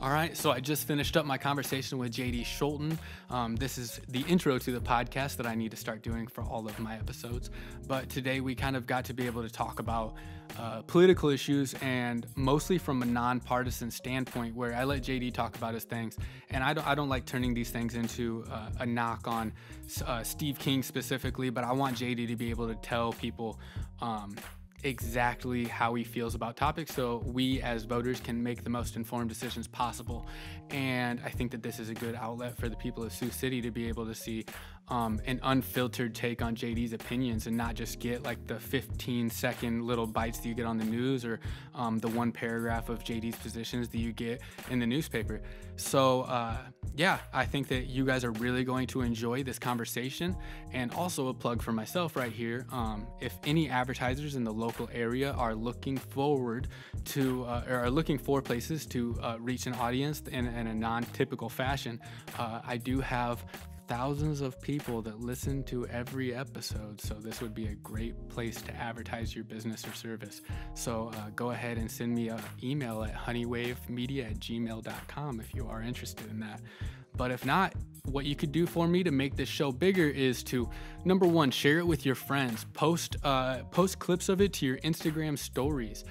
All right, so I just finished up my conversation with JD Scholten. This is the intro to the podcast that I need to start doing for all of my episodes. But today we kind of got to be able to talk about political issues, and mostly from a nonpartisan standpoint, where I let JD talk about his things. And I don't like turning these things into a knock on Steve King specifically, but I want JD to be able to tell people exactly how he feels about topics, so we as voters can make the most informed decisions possible. And I think that this is a good outlet for the people of Sioux City to be able to see an unfiltered take on JD's opinions, and not just get like the 15-second little bites that you get on the news, or the one paragraph of JD's positions that you get in the newspaper. So yeah, I think that you guys are really going to enjoy this conversation. And also a plug for myself right here. If any advertisers in the local area are looking forward to, or are looking for places to reach an audience in a non-typical fashion, I do have thousands of people that listen to every episode, so this would be a great place to advertise your business or service. So go ahead and send me an email at honeywavemedia@gmail.com if you are interested in that. But if not, what you could do for me to make this show bigger is to, number one, share it with your friends. Post clips of it to your Instagram stories.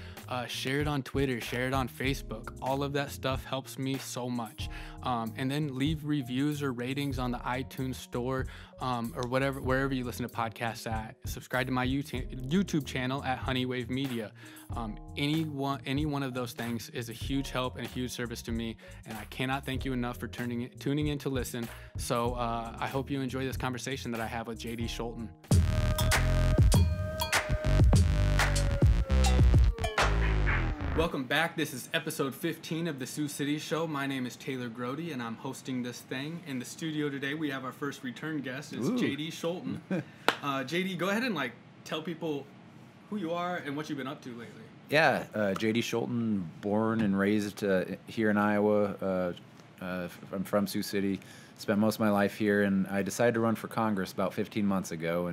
Share it on Twitter, share it on Facebook. All of that stuff helps me so much. And then leave reviews or ratings on the iTunes store, or wherever you listen to podcasts at. Subscribe to my YouTube channel at Honeywave Media. Any one of those things is a huge help and a huge service to me, and I cannot thank you enough for tuning in to listen. So I hope you enjoy this conversation that I have with JD Scholten. Welcome back. This is episode 15 of the Sioux City Show. My name is Taylor Grote, and I'm hosting this thing. In the studio today, we have our first return guest. It's JD Scholten. JD, go ahead and tell people who you are and what you've been up to lately. Yeah, JD Scholten, born and raised here in Iowa. I'm from Sioux City. Spent most of my life here, and I decided to run for Congress about 15 months ago,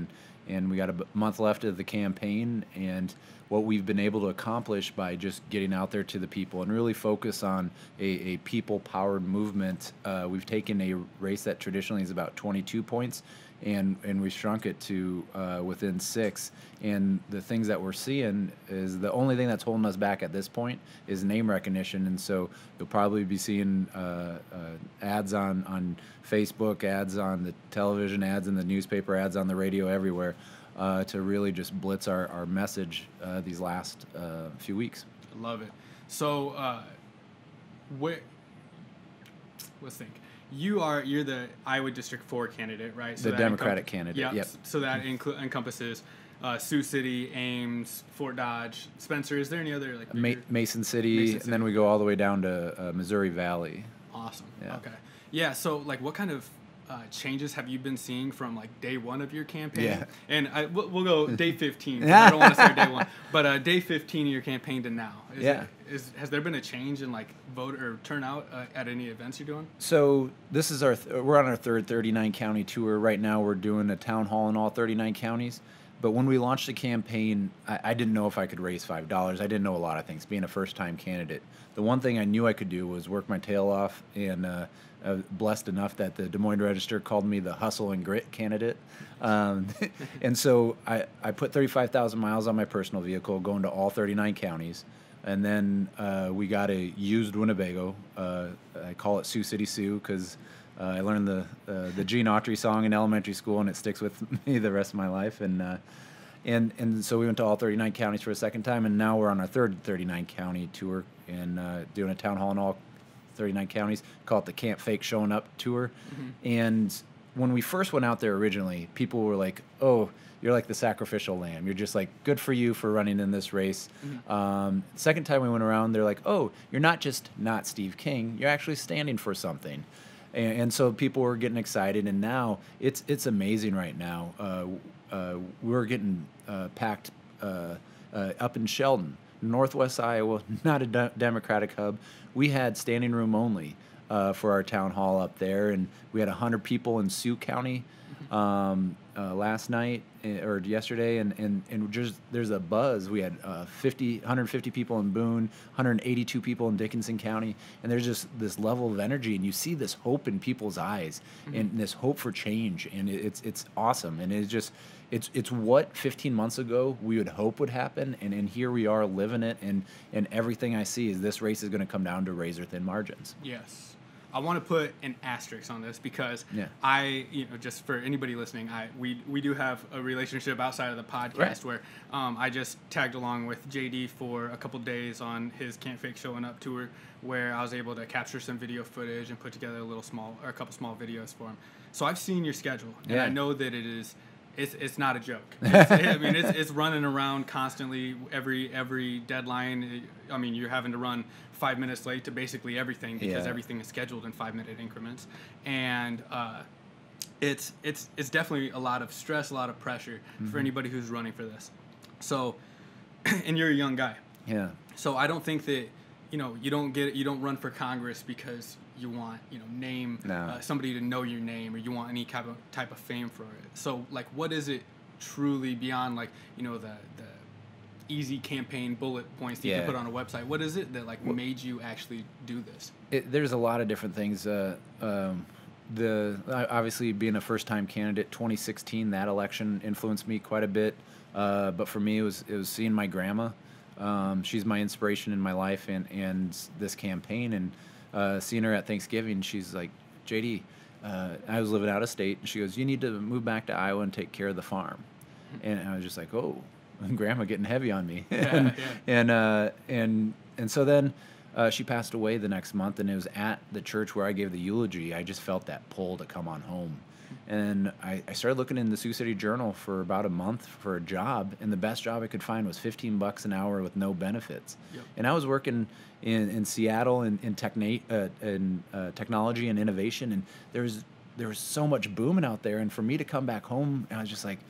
and we got a month left of the campaign, and what we've been able to accomplish by just getting out there to the people and really focus on a people-powered movement. We've taken a race that traditionally is about 22 points, and we shrunk it to within 6. And the things that we're seeing is the only thing that's holding us back at this point is name recognition. And so you'll probably be seeing ads on Facebook, ads on the television, ads in the newspaper, ads on the radio, everywhere, to really just blitz our message these last few weeks. I love it. So let's think. You're the Iowa District 4 candidate, right? So the Democratic candidate. Yeah. Yep. So that encompasses Sioux City, Ames, Fort Dodge, Spencer. Is there any other Mason City, and then we go all the way down to Missouri Valley. Awesome. Yeah. Okay. Yeah. So what kind of changes have you been seeing from day one of your campaign? Yeah. And we'll go day 15. I don't want to start day one, but day 15 of your campaign to now. Has there been a change in vote or turnout at any events you're doing? So this is we're on our third 39 county tour right now. We're doing a town hall in all 39 counties. But when we launched the campaign, I didn't know if I could raise $5. I didn't know a lot of things, being a first-time candidate. The one thing I knew I could do was work my tail off, and blessed enough that the Des Moines Register called me the hustle and grit candidate. And so I put 35,000 miles on my personal vehicle, going to all 39 counties. And then we got a used Winnebago. I call it Sioux City Sioux because I learned the Gene Autry song in elementary school, and it sticks with me the rest of my life. And so we went to all 39 counties for a second time, and now we're on our third 39 county tour and doing a town hall in all 39 counties. Call it the Can't Fake Showing Up tour. Mm-hmm. And when we first went out there originally, people were like, "Oh, you're like the sacrificial lamb. You're just good for you for running in this race." Mm-hmm. Second time we went around, they're like, "Oh, you're not just not Steve King. You're actually standing for something." And so people were getting excited, and now it's amazing right now. We're getting packed up in Sheldon, Northwest Iowa, not a Democratic hub. We had standing room only for our town hall up there, and we had 100 people in Sioux County. last night or yesterday, and just there's a buzz. We had 150 people in Boone, 182 people in Dickinson County, and there's just this level of energy, and you see this hope in people's eyes, and this hope for change, and it's awesome, and it's what 15 months ago we would hope would happen, and here we are living it, and everything I see is this race is going to come down to razor thin margins. Yes. I want to put an asterisk on this because just for anybody listening, we do have a relationship outside of the podcast where I just tagged along with JD for a couple days on his Can't Fake Showing Up tour, where I was able to capture some video footage and put together a couple small videos for him. So I've seen your schedule, and I know that it's not a joke. It's running around constantly. Every deadline, you're having to run 5 minutes late to basically everything because everything is scheduled in 5-minute increments, and it's definitely a lot of stress, a lot of pressure for anybody who's running for this. So, and you're a young guy. Yeah. So I don't think that you don't run for Congress because you want somebody to know your name, or you want any type of fame for it. So like, what is it truly beyond the easy campaign bullet points that you can put on a website? What is it that made you actually do this? There's a lot of different things. Obviously being a first-time candidate, 2016, that election influenced me quite a bit. But for me, it was seeing my grandma. She's my inspiration in my life, and this campaign, and seeing her at Thanksgiving, she's like, JD, I was living out of state, and she goes, you need to move back to Iowa and take care of the farm. And I was just like, oh, grandma getting heavy on me. And so then she passed away the next month, and it was at the church where I gave the eulogy. I just felt that pull to come on home. And I started looking in the Sioux City Journal for about a month for a job, and the best job I could find was $15 an hour with no benefits. Yep. And I was working in Seattle in technology and innovation, and there was so much booming out there. And for me to come back home, I was just like,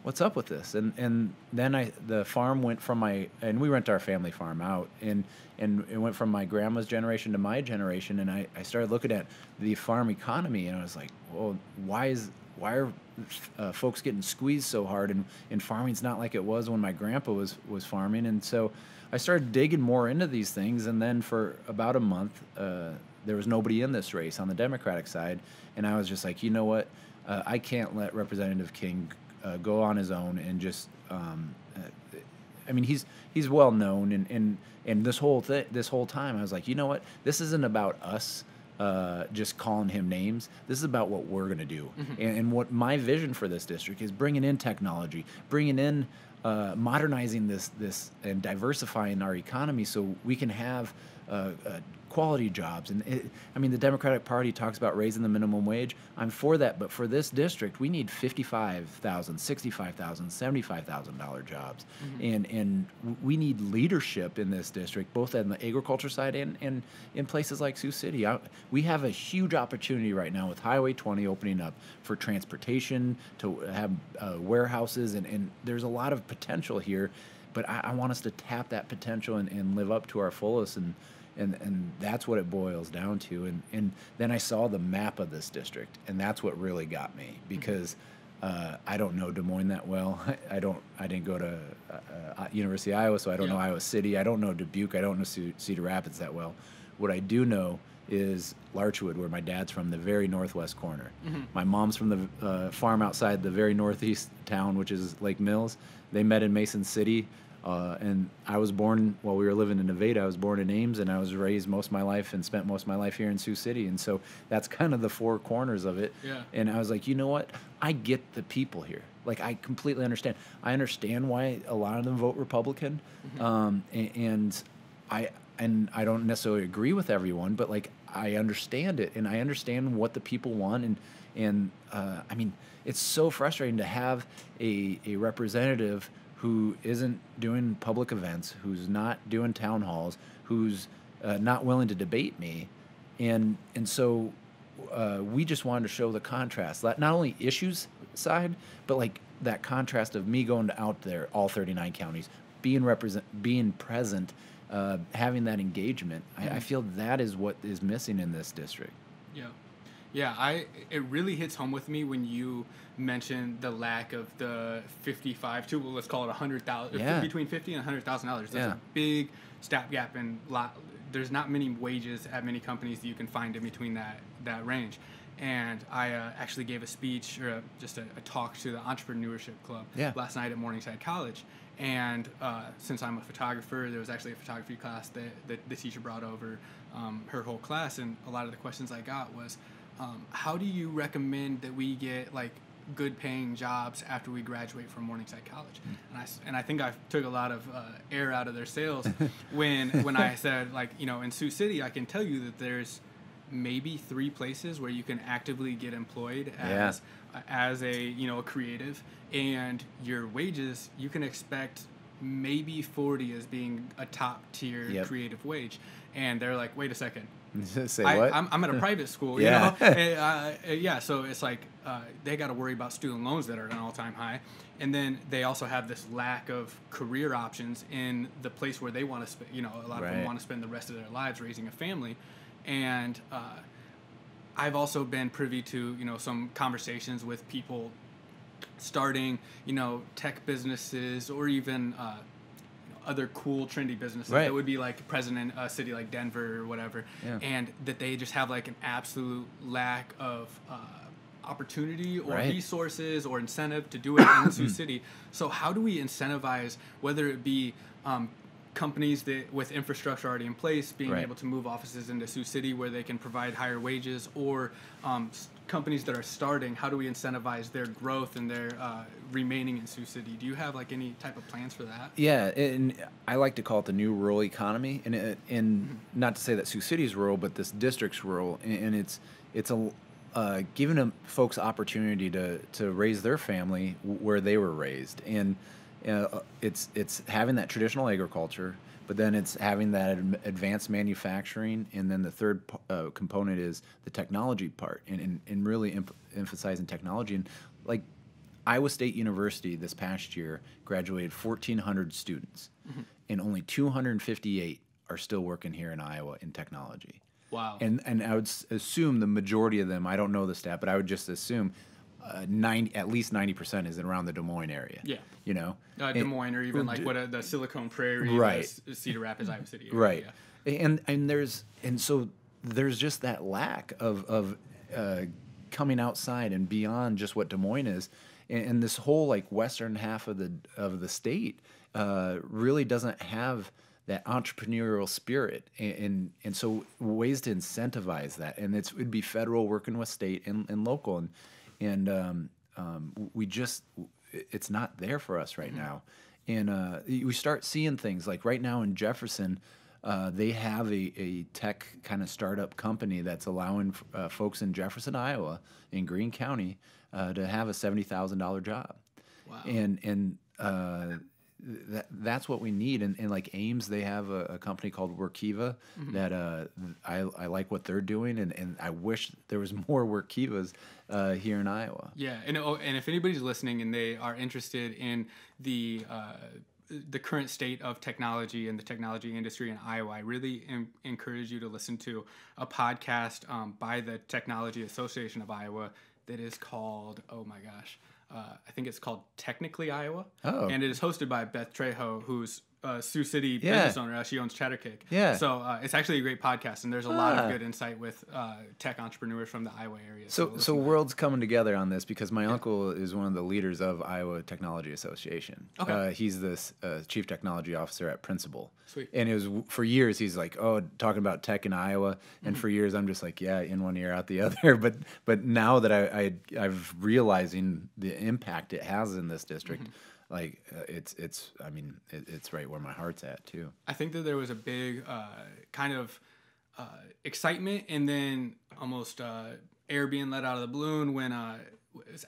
what's up with this? And then the farm went from and we rent our family farm out, and it went from my grandma's generation to my generation, and I started looking at the farm economy, and I was like, well, why are folks getting squeezed so hard, and farming's not like it was when my grandpa was farming. And so I started digging more into these things, and then for about a month there was nobody in this race on the Democratic side, and I was just like, you know what, I can't let Representative King go on his own, and just he's well known, and this whole time I was like, you know what, this isn't about us just calling him names. This is about what we're going to do, and what my vision for this district is: bringing in technology, bringing in modernizing this and diversifying our economy so we can have quality jobs. And the Democratic Party talks about raising the minimum wage. I'm for that, but for this district, we need $55,000, $65,000, $75,000 jobs, and we need leadership in this district, both on the agriculture side and in places like Sioux City. We have a huge opportunity right now with Highway 20 opening up for transportation, to have warehouses, and there's a lot of potential here, but I want us to tap that potential and live up to our fullest, and that's what it boils down to. And then I saw the map of this district, and that's what really got me, because I don't know Des Moines that well. I didn't go to University of Iowa, so I don't know Iowa City. I don't know Dubuque. I don't know Cedar Rapids that well. What I do know is Larchwood, where my dad's from, the very northwest corner. My mom's from the farm outside the very northeast town, which is Lake Mills. They met in Mason City. And I was born, while we were living in Nevada, I was born in Ames, and I was raised most of my life and spent most of my life here in Sioux City. And so that's kind of the four corners of it. Yeah. And I was like, you know what? I get the people here. Like, I completely understand. I understand why a lot of them vote Republican. And I don't necessarily agree with everyone, but like, I understand it, and I understand what the people want. And it's so frustrating to have a representative who isn't doing public events, who's not doing town halls, who's not willing to debate me. And so we just wanted to show the contrast, not only issues side, but like that contrast of me going out there, all 39 counties, being present, having that engagement. I feel that is what is missing in this district. Yeah. Yeah, it really hits home with me when you mention the lack of the 55 to, well, let's call it 100,000, Yeah. between 50 and $100,000. There's Yeah. a big stopgap, and there's not many wages at many companies that you can find in between that range. And I actually gave a speech, or just a talk to the Entrepreneurship Club last night at Morningside College. And since I'm a photographer, there was actually a photography class that the teacher brought over her whole class, and a lot of the questions I got was, how do you recommend that we get like good paying jobs after we graduate from Morningside College? And I think I took a lot of air out of their sails when I said, like, in Sioux City, I can tell you that there's maybe 3 places where you can actively get employed as a a creative, and your wages, you can expect maybe 40 as being a top tier creative wage. And they're like, wait a second. Say what? I'm at a private school, you know? And, so it's like they got to worry about student loans that are at an all-time high. And then they also have this lack of career options in the place where they want to spend, a lot of them want to spend the rest of their lives raising a family. And I've also been privy to, some conversations with people starting, tech businesses, or even other cool trendy businesses that would be like present in a city like Denver or whatever, and that they just have like an absolute lack of opportunity or resources or incentive to do it in Sioux City. So how do we incentivize, whether it be companies that with infrastructure already in place being able to move offices into Sioux City where they can provide higher wages, or companies that are starting, how do we incentivize their growth and their remaining in Sioux City? Do you have like any type of plans for that? Yeah, and I like to call it the new rural economy, and not to say that Sioux City is rural, but this district's rural, and it's giving them folks opportunity to raise their family where they were raised, and it's having that traditional agriculture, but then it's having that advanced manufacturing, and then the third component is the technology part, and really emphasizing technology. And like Iowa State University this past year graduated 1,400 students, and only 258 are still working here in Iowa in technology. Wow. And I would assume the majority of them, I don't know the stat, but I would just assume at least 90% is around the Des Moines area. Yeah. Des Moines, or even like the Silicon Prairie, Cedar Rapids, Iowa City area. Right. Yeah. And so there's just that lack of coming outside and beyond just what Des Moines is, and this whole like western half of the state really doesn't have that entrepreneurial spirit, and so ways to incentivize that, and it'd be federal working with state and local, and it's not there for us right now. And we start seeing things like right now in Jefferson, they have a tech kind of startup company that's allowing folks in Jefferson, Iowa, in Greene County, to have a $70,000 job. Wow. And that's what we need. And like Ames, they have a company called Workiva that I like what they're doing, and I wish there was more Workivas here in Iowa. Yeah, and if anybody's listening and they are interested in the current state of technology and the technology industry in Iowa, I really encourage you to listen to a podcast by the Technology Association of Iowa that is called, oh my gosh, I think it's called Technically Iowa. Oh. And it is hosted by Beth Trejo, who's a Sioux City business owner. She owns Cheddar Cake. Yeah. So it's actually a great podcast, and there's a lot of good insight with tech entrepreneurs from the Iowa area. So worlds coming together on this, because my uncle is one of the leaders of Iowa Technology Association. Okay. He's this chief technology officer at Principal. Sweet. And it was for years he's like, talking about tech in Iowa, and for years I'm just like, in one ear out the other. But now that I've realizing the impact it has in this district. Like it's right where my heart's at too. I think that there was a big kind of excitement, and then almost air being let out of the balloon when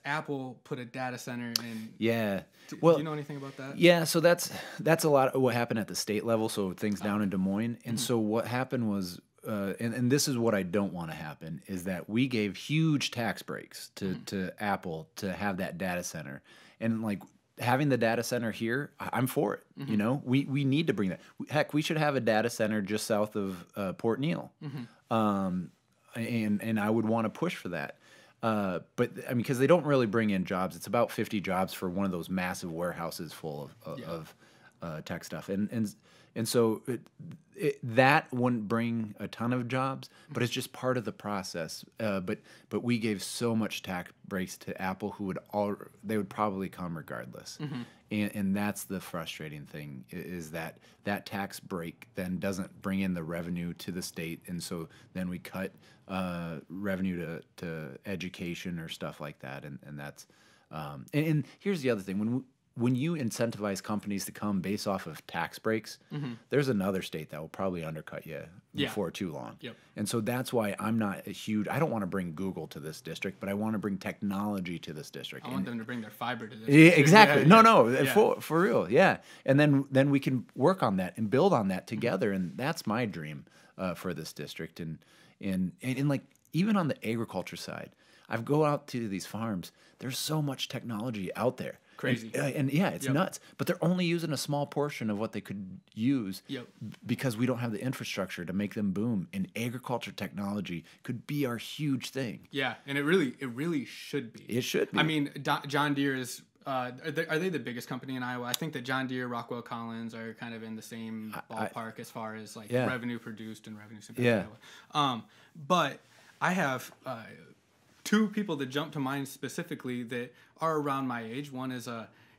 Apple put a data center in. Yeah. Do you know anything about that? Yeah. So that's a lot of what happened at the state level. So things down in Des Moines, and so what happened was. And this is what I don't want to happen, is that we gave huge tax breaks to Apple to have that data center, and like having the data center here, I'm for it. We need to bring that. Heck, we should have a data center just south of Port Neal. and I would want to push for that. But I mean, because they don't really bring in jobs. It's about 50 jobs for one of those massive warehouses full of tech stuff, and so that wouldn't bring a ton of jobs, but it's just part of the process. But we gave so much tax breaks to Apple, who they would probably come regardless, and that's the frustrating thing, is that tax break then doesn't bring in the revenue to the state, and so then we cut revenue to education or stuff like that, and that's and here's the other thing: when you incentivize companies to come based off of tax breaks, there's another state that will probably undercut you before too long. Yep. And so that's why I'm not I don't want to bring Google to this district, but I want to bring technology to this district. I want them to bring their fiber to this district. Yeah, exactly. No, for real. Yeah. And then we can work on that and build on that together. And that's my dream for this district. And like, even on the agriculture side, I go out to these farms. There's so much technology out there. Crazy. And yeah, it's nuts. But they're only using a small portion of what they could use because we don't have the infrastructure to make them boom. And agriculture technology could be our huge thing. Yeah, and it really should be. It should be. I mean, John Deere is. Are they the biggest company in Iowa? I think that John Deere, Rockwell Collins are kind of in the same ballpark as far as like revenue produced and revenue spent in Iowa. But I have two people that jump to mind specifically that are around my age. One is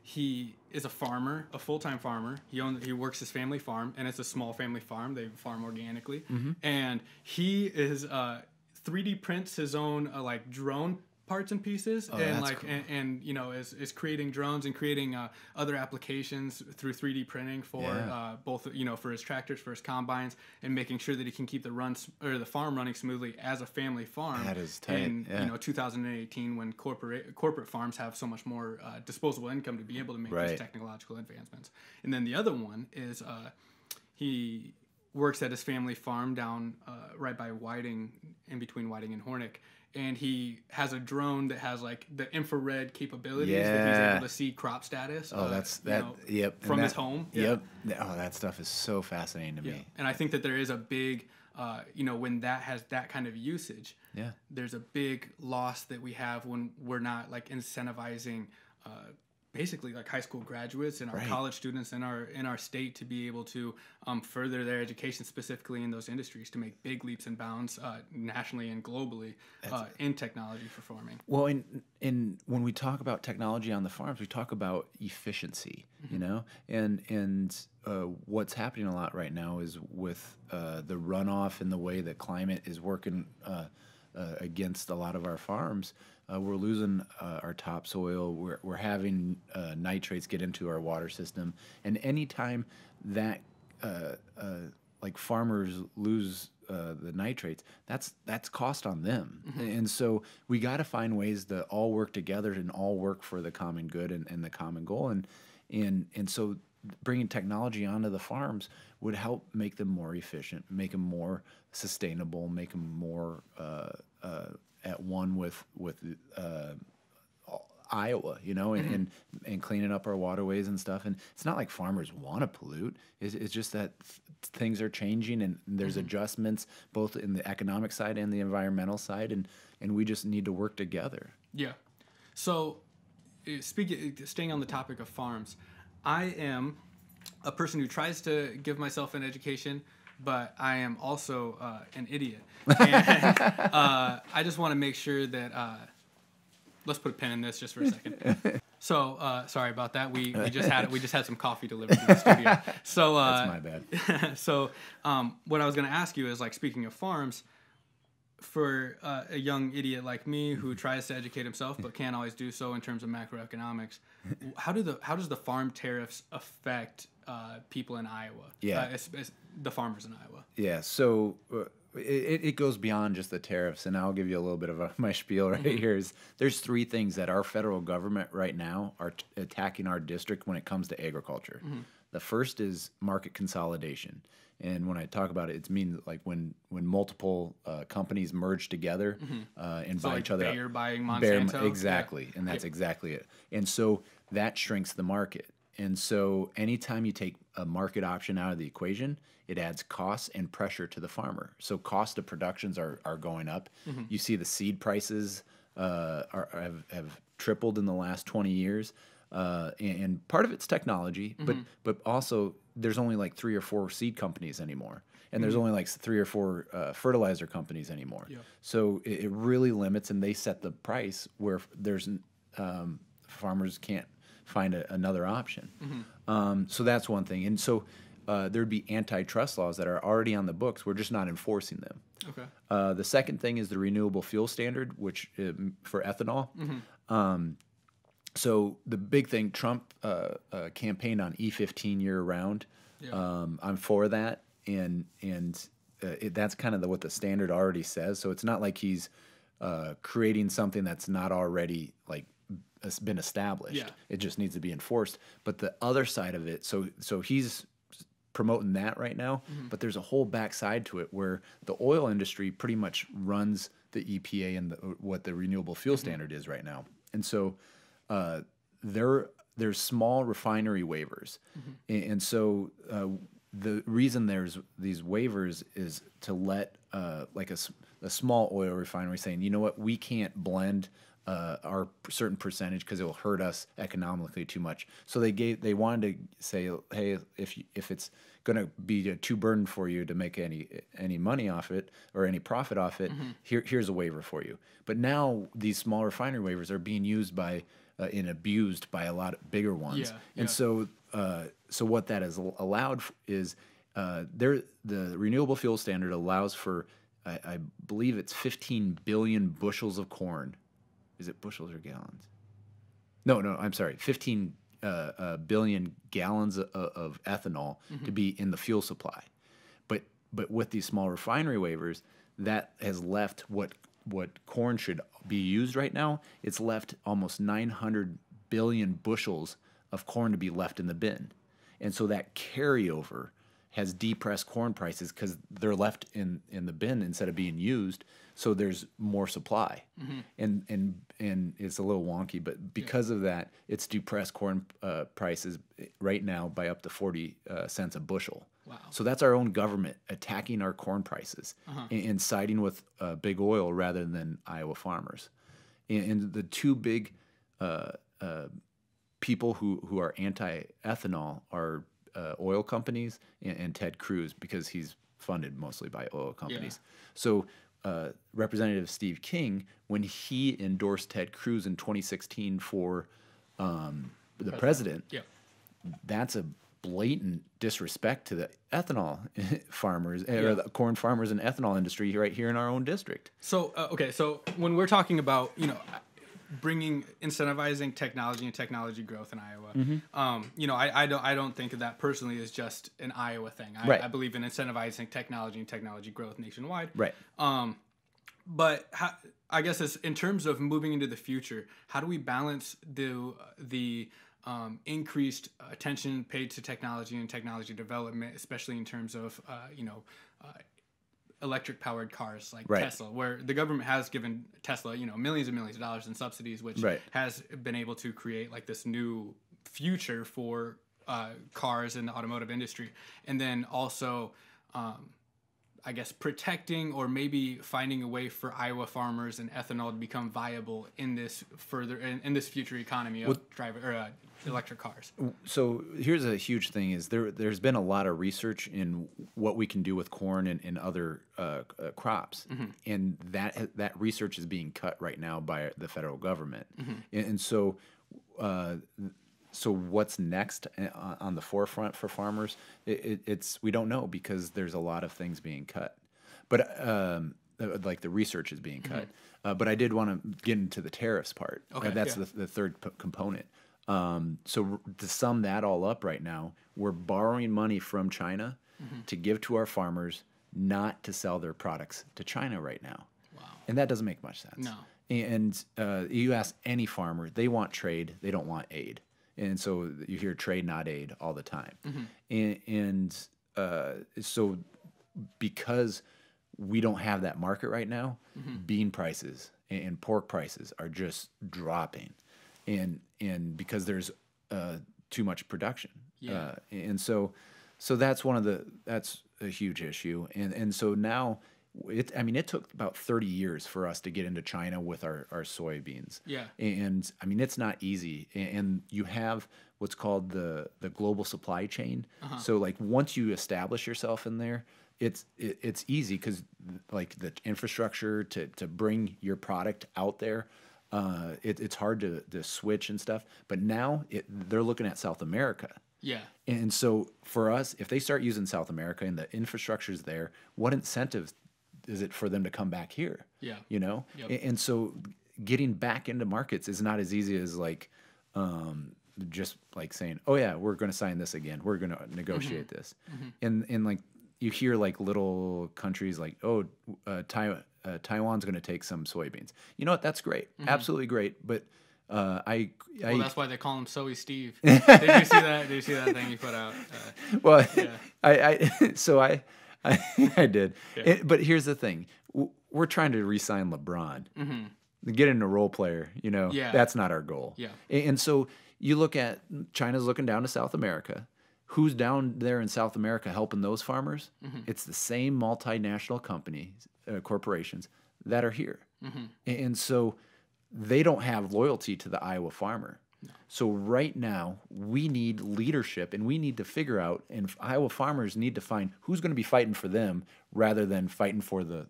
he is a farmer, a full-time farmer. He works his family farm, and it's a small family farm. They farm organically, and he is 3D prints his own like drone parts and pieces, and like cool. and you know is creating drones and creating other applications through 3D printing for both, you know, for his tractors, for his combines, and making sure that he can keep the farm running smoothly as a family farm. That is tight. In you know 2018, when corporate farms have so much more disposable income to be able to make these technological advancements. And then the other one is he works at his family farm down right by Whiting, in between Whiting and Hornick. And he has a drone that has like the infrared capabilities that he's able to see crop status. From his home. Yep. Oh, that stuff is so fascinating to me. And I think that there is a big, when that has that kind of usage, there's a big loss that we have when we're not like incentivizing basically like high school graduates and our college students in our state to be able to further their education specifically in those industries, to make big leaps and bounds nationally and globally in technology for farming. Well, and when we talk about technology on the farms, we talk about efficiency, you know, and what's happening a lot right now is with the runoff and the way that climate is working against a lot of our farms. We're losing our topsoil. We're having nitrates get into our water system, and anytime that like farmers lose the nitrates, that's cost on them. And so we got to find ways to all work together and all work for the common good and the common goal. And so bringing technology onto the farms would help make them more efficient, make them more sustainable, make them more at one with Iowa, you know, and cleaning up our waterways and stuff. And it's not like farmers want to pollute. It's just that things are changing, and there's adjustments both in the economic side and the environmental side, and we just need to work together. Yeah. So, staying on the topic of farms, I am a person who tries to give myself an education, but I am also an idiot. And I just want to make sure that let's put a pin in this just for a second. So sorry about that. We just had some coffee delivered to the studio. So that's my bad. So what I was going to ask you is, like, speaking of farms, for a young idiot like me who tries to educate himself but can't always do so in terms of macroeconomics, how does the farm tariffs affect people in Iowa? Yeah, the farmers in Iowa. Yeah, so it goes beyond just the tariffs, and I'll give you a little bit of my spiel right here. There's three things that our federal government right now are attacking our district when it comes to agriculture. The first is market consolidation. And when I talk about it, it means like when multiple companies merge together and buy each other. Bayer buying Monsanto. Exactly, and that's exactly it. And so that shrinks the market. And so anytime you take a market option out of the equation, it adds costs and pressure to the farmer. So cost of productions are going up. You see the seed prices have tripled in the last 20 years. And part of it's technology, but also there's only like 3 or 4 seed companies anymore. And there's only like 3 or 4 fertilizer companies anymore. Yeah. So it really limits, and they set the price where there's farmers can't find another option. So that's one thing. And so there'd be antitrust laws that are already on the books. We're just not enforcing them. Okay. The second thing is the renewable fuel standard, which for ethanol. So the big thing, Trump campaigned on E15 year round. Yeah. I'm for that, and that's kind of what the standard already says. So it's not like he's creating something that's not already like been established. Yeah. It just needs to be enforced. But the other side of it, so he's promoting that right now, but there's a whole backside to it where the oil industry pretty much runs the EPA and what the renewable fuel standard is right now. And so there's small refinery waivers. And so the reason there's these waivers is to let like a small oil refinery saying, you know what, we can't blend our certain percentage because it will hurt us economically too much. So they wanted to say, hey, if it's going to be too burden for you to make any money off it or any profit off it, here's a waiver for you. But now these small refinery waivers are being used by and abused by a lot of bigger ones. Yeah, and so what that has allowed is the renewable fuel standard allows for I believe it's 15 billion bushels of corn. Is it bushels or gallons? No, I'm sorry. 15 billion gallons of ethanol to be in the fuel supply. But with these small refinery waivers, that has left what corn should be used right now. It's left almost 900 billion bushels of corn to be left in the bin. And so that carryover has depressed corn prices because they're left in the bin instead of being used. So there's more supply, and it's a little wonky, but because of that, it's depressed corn prices right now by up to 40 cents a bushel. Wow! So that's our own government attacking our corn prices and siding with big oil rather than Iowa farmers. And the two big people who are anti-ethanol are oil companies and Ted Cruz, because he's funded mostly by oil companies. Yeah. So Representative Steve King, when he endorsed Ted Cruz in 2016 for the president, that's a blatant disrespect to the ethanol farmers or the corn farmers and ethanol industry right here in our own district. So so when we're talking about incentivizing technology and technology growth in Iowa, I don't think of that personally as just an Iowa thing. I believe in incentivizing technology and technology growth nationwide. Right. But I guess in terms of moving into the future, how do we balance the increased attention paid to technology and technology development, especially in terms of electric-powered cars like Tesla, where the government has given Tesla, millions and millions of dollars in subsidies, which has been able to create like this new future for cars in the automotive industry, and then also, I guess, protecting or maybe finding a way for Iowa farmers and ethanol to become viable in this future economy of electric cars. So here's a huge thing: is there's been a lot of research in what we can do with corn and other crops, and that research is being cut right now by the federal government, and so. So what's next on the forefront for farmers? It's we don't know, because there's a lot of things being cut, but like the research is being cut. But I did want to get into the tariffs part. Okay, that's the third component. So to sum that all up right now, we're borrowing money from China to give to our farmers, not to sell their products to China right now. Wow. And that doesn't make much sense. No. And you ask any farmer, they want trade, they don't want aid. And so you hear trade, not aid, all the time. So because we don't have that market right now, bean prices and pork prices are just dropping. And because there's too much production. Yeah. And so that's a huge issue. And so now it took about 30 years for us to get into China with our soybeans. Yeah. And I mean, it's not easy. And you have what's called the global supply chain. So like once you establish yourself in there, it's easy because like the infrastructure to bring your product out there, it's hard to switch and stuff. But now they're looking at South America. Yeah. And so for us, if they start using South America and the infrastructure's there, what incentives is it for them to come back here? Yeah. You know? Yep. And so getting back into markets is not as easy as like just like saying, oh yeah, we're going to sign this again. We're going to negotiate this. And like you hear like little countries like, oh, Taiwan's going to take some soybeans. You know what? That's great. Absolutely great. But well, that's why they call him Soey Steve. Did you see that? Did you see that thing he put out? Well, yeah. I did. Yeah. But here's the thing: we're trying to re-sign LeBron, get into role player. You know, Yeah. that's not our goal. Yeah. And so you look at China's looking down to South America. Who's down there in South America helping those farmers? It's the same multinational companies, corporations that are here, and so they don't have loyalty to the Iowa farmer. No. So right now we need leadership, and we need to figure out, and Iowa farmers need to find who's going to be fighting for them rather than fighting for the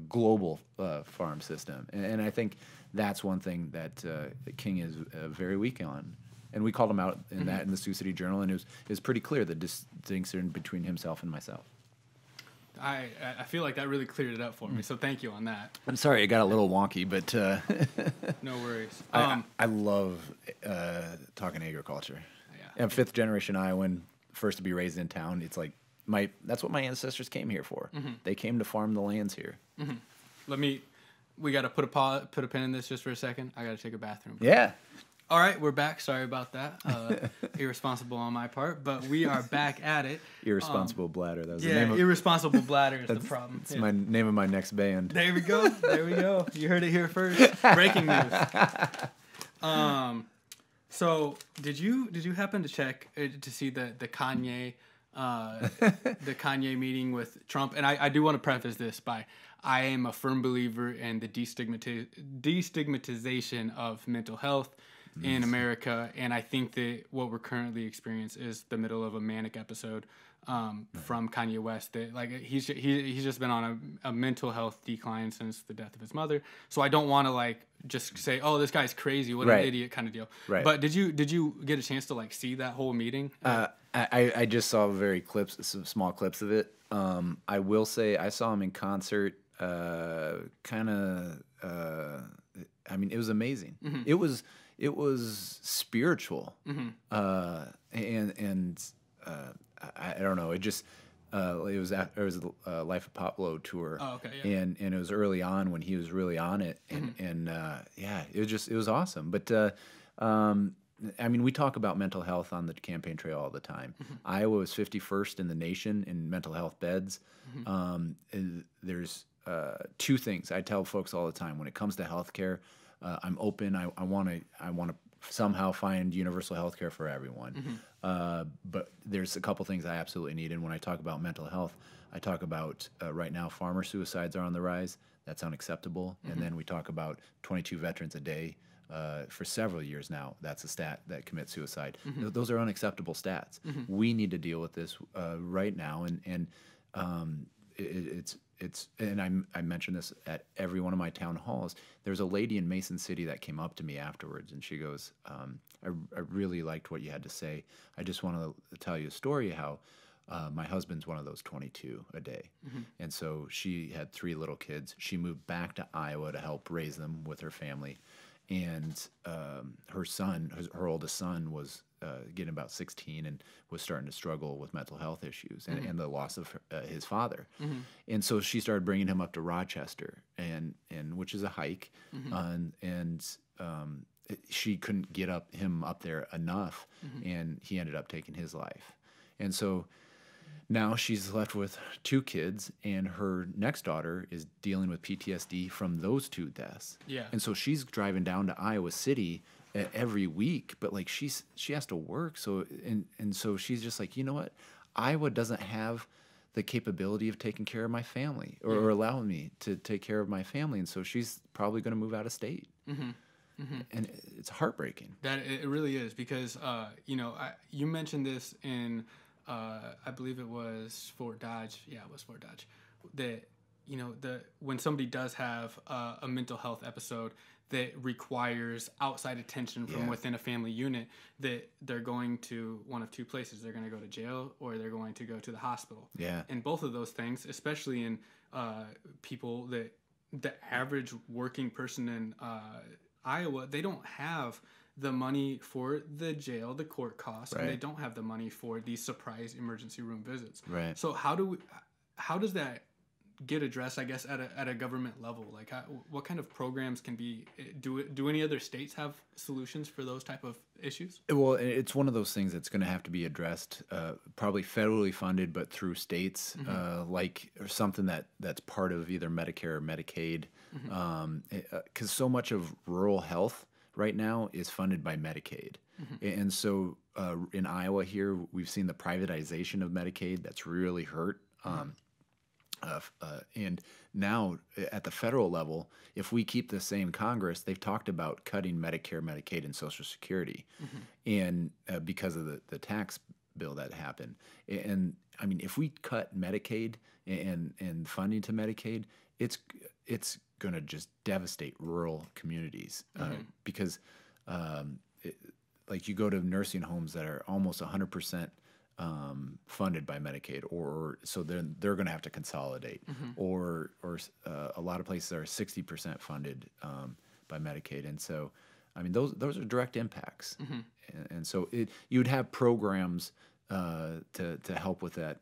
global farm system. And I think that's one thing that King is very weak on. And we called him out in that in the Sioux City Journal, and it was pretty clear the distinction between himself and myself. I feel like that really cleared it up for me, so thank you on that. I'm sorry, it got a little wonky, but no worries. I love talking agriculture. Yeah. I'm fifth generation Iowan, first to be raised in town. It's like that's what my ancestors came here for. They came to farm the lands here. We got to put a pin in this just for a second. I got to take a bathroom. Yeah. All right, we're back. Sorry about that. Irresponsible on my part, but we are back at it. Irresponsible Bladder. That was the name of Irresponsible Bladder is the problem. It's my name of my next band. There we go. There we go. You heard it here first. Breaking news. So did you happen to check to see the Kanye the Kanye meeting with Trump? And I do want to preface this by I am a firm believer in the destigmatization of mental health in America, and I think that what we're currently experiencing is the middle of a manic episode from Kanye West. That like he's just been on a mental health decline since the death of his mother. So I don't want to like just say, oh, this guy's crazy, what an idiot kind of deal. Right. But did you get a chance to like see that whole meeting? I just saw some small clips of it. I will say I saw him in concert. I mean, it was amazing. It was spiritual, and I don't know. It just it was the Life of Pablo tour. Oh, okay, yeah. And it was early on when he was really on it, and yeah, it was awesome. But I mean, we talk about mental health on the campaign trail all the time. Iowa was 51st in the nation in mental health beds. There's two things I tell folks all the time when it comes to healthcare. I'm open. I want to somehow find universal health care for everyone. But there's a couple things I absolutely need. And when I talk about mental health, I talk about right now farmer suicides are on the rise. That's unacceptable. And then we talk about 22 veterans a day for several years now. That's a stat that commit suicide. Those are unacceptable stats. We need to deal with this right now. And and I mentioned this at every one of my town halls. There's a lady in Mason City that came up to me afterwards, and she goes, I really liked what you had to say. I just want to tell you a story how my husband's one of those 22 a day. And so she had 3 little kids. She moved back to Iowa to help raise them with her family. And her oldest son was getting about 16 and was starting to struggle with mental health issues and the loss of his father. And so she started bringing him up to Rochester, and which is a hike, and she couldn't get him up there enough, and he ended up taking his life. And so now she's left with 2 kids, and her next daughter is dealing with PTSD from those 2 deaths. Yeah. And so she's driving down to Iowa City every week, but like she has to work. So and so she's just like, you know what, Iowa doesn't have the capability of taking care of my family or allowing me to take care of my family, and so she's probably going to move out of state. And it's heartbreaking. That it really is, because you know, you mentioned this in I believe it was Fort Dodge. Yeah, it was Fort Dodge. That, you know, when somebody does have a mental health episode that requires outside attention from within a family unit, that they're going to one of two places. They're going to go to jail or they're going to go to the hospital. Yeah. And both of those things, especially in people that the average working person in Iowa, they don't have the money for the jail, the court costs, and they don't have the money for these surprise emergency room visits. Right. So how does that get addressed, I guess, at a government level? Like, what kind of programs can be do any other states have solutions for those type of issues? Well, it's one of those things that's going to have to be addressed, probably federally funded, but through states, like, or something that's part of either Medicare or Medicaid, because so much of rural health right now is funded by Medicaid. And so in Iowa here, we've seen the privatization of Medicaid that's really hurt. And now at the federal level, if we keep the same Congress, they've talked about cutting Medicare, Medicaid, and Social Security, and because of the tax bill that happened. And I mean, if we cut Medicaid and funding to Medicaid, it's going to just devastate rural communities, because like you go to nursing homes that are almost 100% funded by Medicaid, or so they're going to have to consolidate, or a lot of places are 60% funded by Medicaid, and so I mean those are direct impacts, and so you'd have programs to help with that,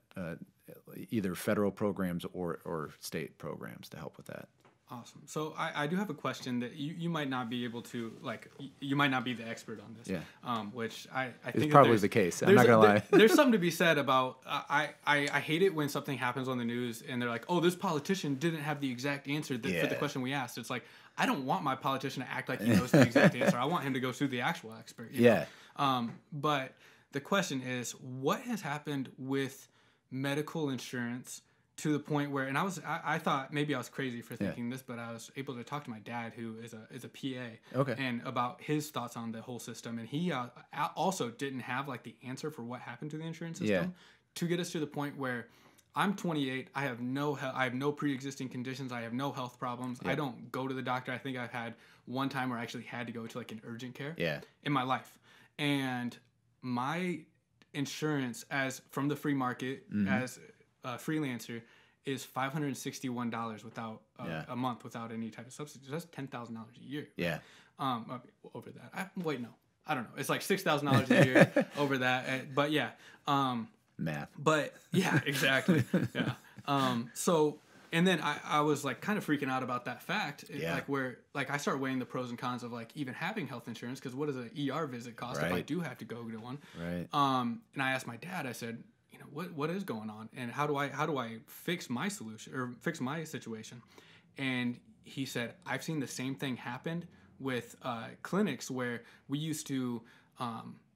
either federal programs or state programs to help with that. Awesome. So I do have a question that you might not be able to, like, you might not be the expert on this. Yeah. Which I think it's probably the case. I'm not going to lie. There's something to be said about, I hate it when something happens on the news and they're like, oh, this politician didn't have the exact answer for the question we asked. It's like, I don't want my politician to act like he knows the exact answer. I want him to go through the actual expert. You know? But the question is, what has happened with medical insurance to the point where, and I thought maybe I was crazy for thinking this, but I was able to talk to my dad, who is a PA, and about his thoughts on the whole system, and he also didn't have like the answer for what happened to the insurance system to get us to the point where I'm 28, I have no pre-existing conditions, I have no health problems, I don't go to the doctor. I think I've had one time where I actually had to go to like an urgent care in my life, and my insurance as from the free market as freelancer is $561 without a month without any type of subsidies. That's $10,000 a year. Yeah. Over that. Wait, no. I don't know. It's like $6,000 a year over that. But yeah. Math. But yeah, exactly. Yeah. So, and then I was like kind of freaking out about that fact. Like where, like I start weighing the pros and cons of like even having health insurance, because what does an ER visit cost if I do have to go to one? Right. And I asked my dad, I said, you know, what is going on, and how do I fix my solution or fix my situation? And he said, I've seen the same thing happen with clinics where we used to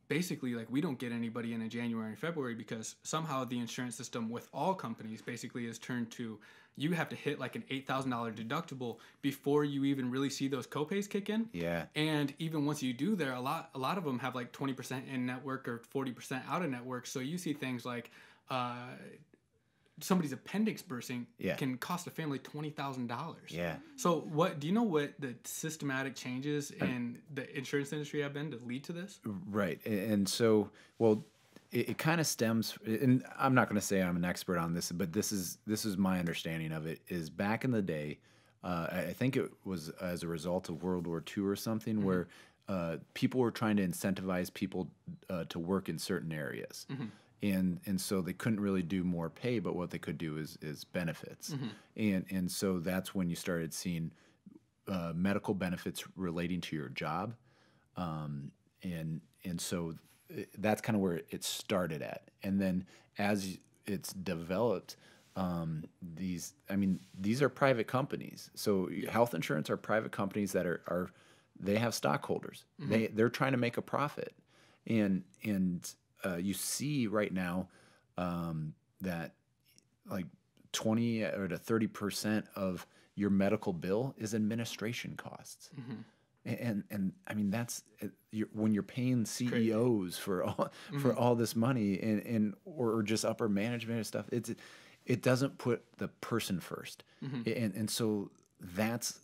basically, like, we don't get anybody in January and February because somehow the insurance system with all companies basically is turned to, you have to hit like an $8,000 deductible before you even really see those copays kick in. Yeah. And even once you do there, a lot of them have like 20% in network or 40% out of network. So you see things like somebody's appendix bursting can cost a family $20,000. Yeah. So do you know what the systematic changes in the insurance industry have been to lead to this? Right. And so, well, it kind of stems, and I'm not going to say I'm an expert on this, but this is my understanding of it, is back in the day, I think it was as a result of World War II or something, where people were trying to incentivize people to work in certain areas. And so they couldn't really do more pay, but what they could do is benefits. And so that's when you started seeing medical benefits relating to your job. And so that's kind of where it started at. And then as it's developed, these are private companies. So health insurance are private companies that they have stockholders. They're trying to make a profit, and you see right now that like 20 or to 30% of your medical bill is administration costs. And I mean that's when you're paying CEOs for all this money or just upper management and stuff. It doesn't put the person first, and so that's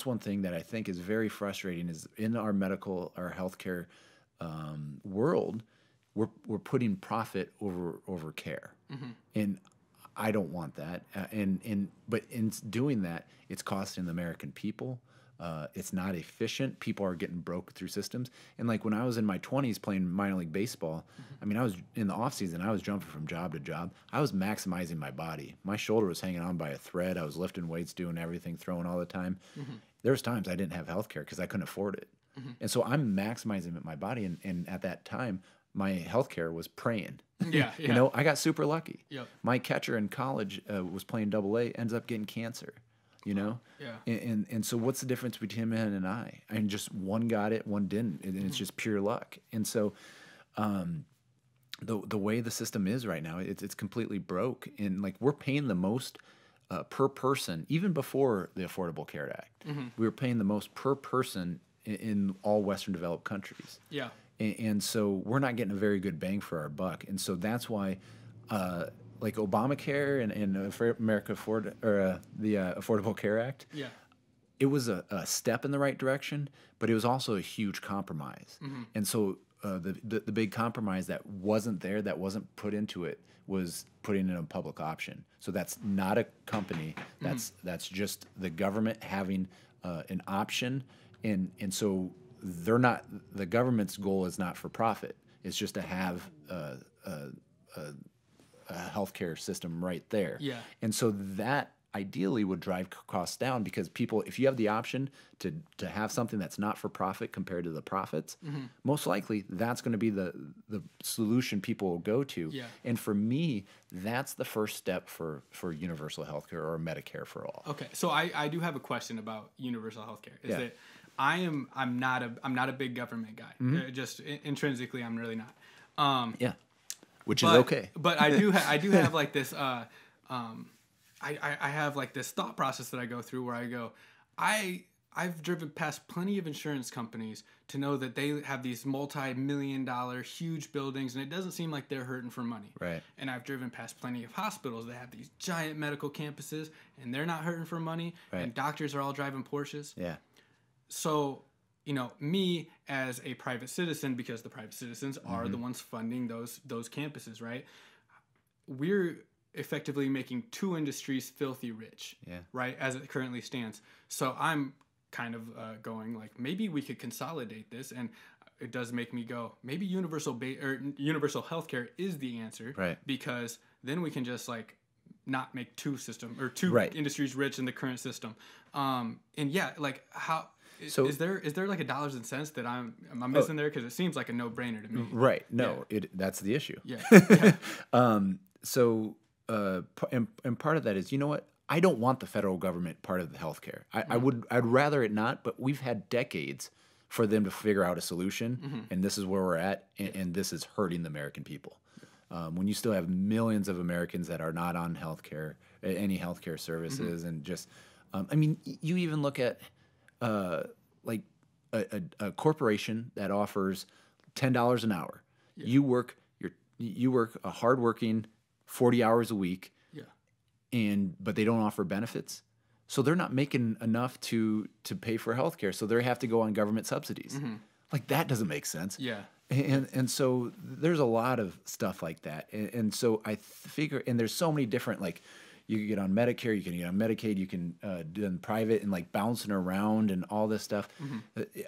one thing that I think is very frustrating. Is in our healthcare world, we're putting profit over care, and I don't want that. But in doing that, it's costing the American people. It's not efficient. People are getting broke through systems. And like when I was in my 20s playing minor league baseball, I mean, I was in the off season. I was jumping from job to job. I was maximizing my body. My shoulder was hanging on by a thread. I was lifting weights, doing everything, throwing all the time. There was times I didn't have health care because I couldn't afford it. And so I'm maximizing my body. And at that time, my health care was praying. You know, I got super lucky. My catcher in college was playing AA, ends up getting cancer. You know, and so what's the difference between him and I? I mean, just one got it, one didn't, and it's just pure luck. And so, the way the system is right now, it's completely broke. And like we're paying the most per person, even before the Affordable Care Act, we were paying the most per person in all Western developed countries. And so we're not getting a very good bang for our buck. And so that's why. Like Obamacare and the Affordable Care Act, it was a step in the right direction, but it was also a huge compromise. And so the big compromise that wasn't there, that wasn't put into it, was putting in a public option. So that's not a company. That's just the government having an option, and so they're not. The government's goal is not for profit. It's just to have a healthcare system right there. And so that ideally would drive costs down, because people, if you have the option to have something that's not for profit compared to the profits, most likely that's going to be the solution people will go to. And for me, that's the first step for universal healthcare or Medicare for all. Okay, so I do have a question about universal healthcare. Is that I'm not a big government guy. Just intrinsically, I'm really not. Which is okay. But I do have like this I have like this thought process that I go through where I go, I've driven past plenty of insurance companies to know that they have these multi-million-dollar huge buildings, and it doesn't seem like they're hurting for money. And I've driven past plenty of hospitals that have these giant medical campuses, and they're not hurting for money, and doctors are all driving Porsches. So, you know, me as a private citizen, because the private citizens are the ones funding those campuses, right? We're effectively making two industries filthy rich, right, as it currently stands. So I'm kind of going like, maybe we could consolidate this, and it does make me go, maybe universal healthcare is the answer, because then we can just like not make two industries rich in the current system. And like how. So is there like a dollars and cents that I'm missing there? Because it seems like a no-brainer to me. No, that's the issue. So and part of that is, you know what? I don't want the federal government part of the healthcare. I'd rather it not. But we've had decades for them to figure out a solution, and this is where we're at, and this is hurting the American people. When you still have millions of Americans that are not on healthcare, any healthcare services, and just, I mean, you even look at. Like a corporation that offers $10 an hour. You work a hardworking 40 hours a week, but they don't offer benefits, so they're not making enough to pay for healthcare. So they have to go on government subsidies. Like that doesn't make sense. And so there's a lot of stuff like that. And so I figure, and there's so many different like. You can get on Medicare, you can get on Medicaid, you can do it in private, and like bouncing around and all this stuff.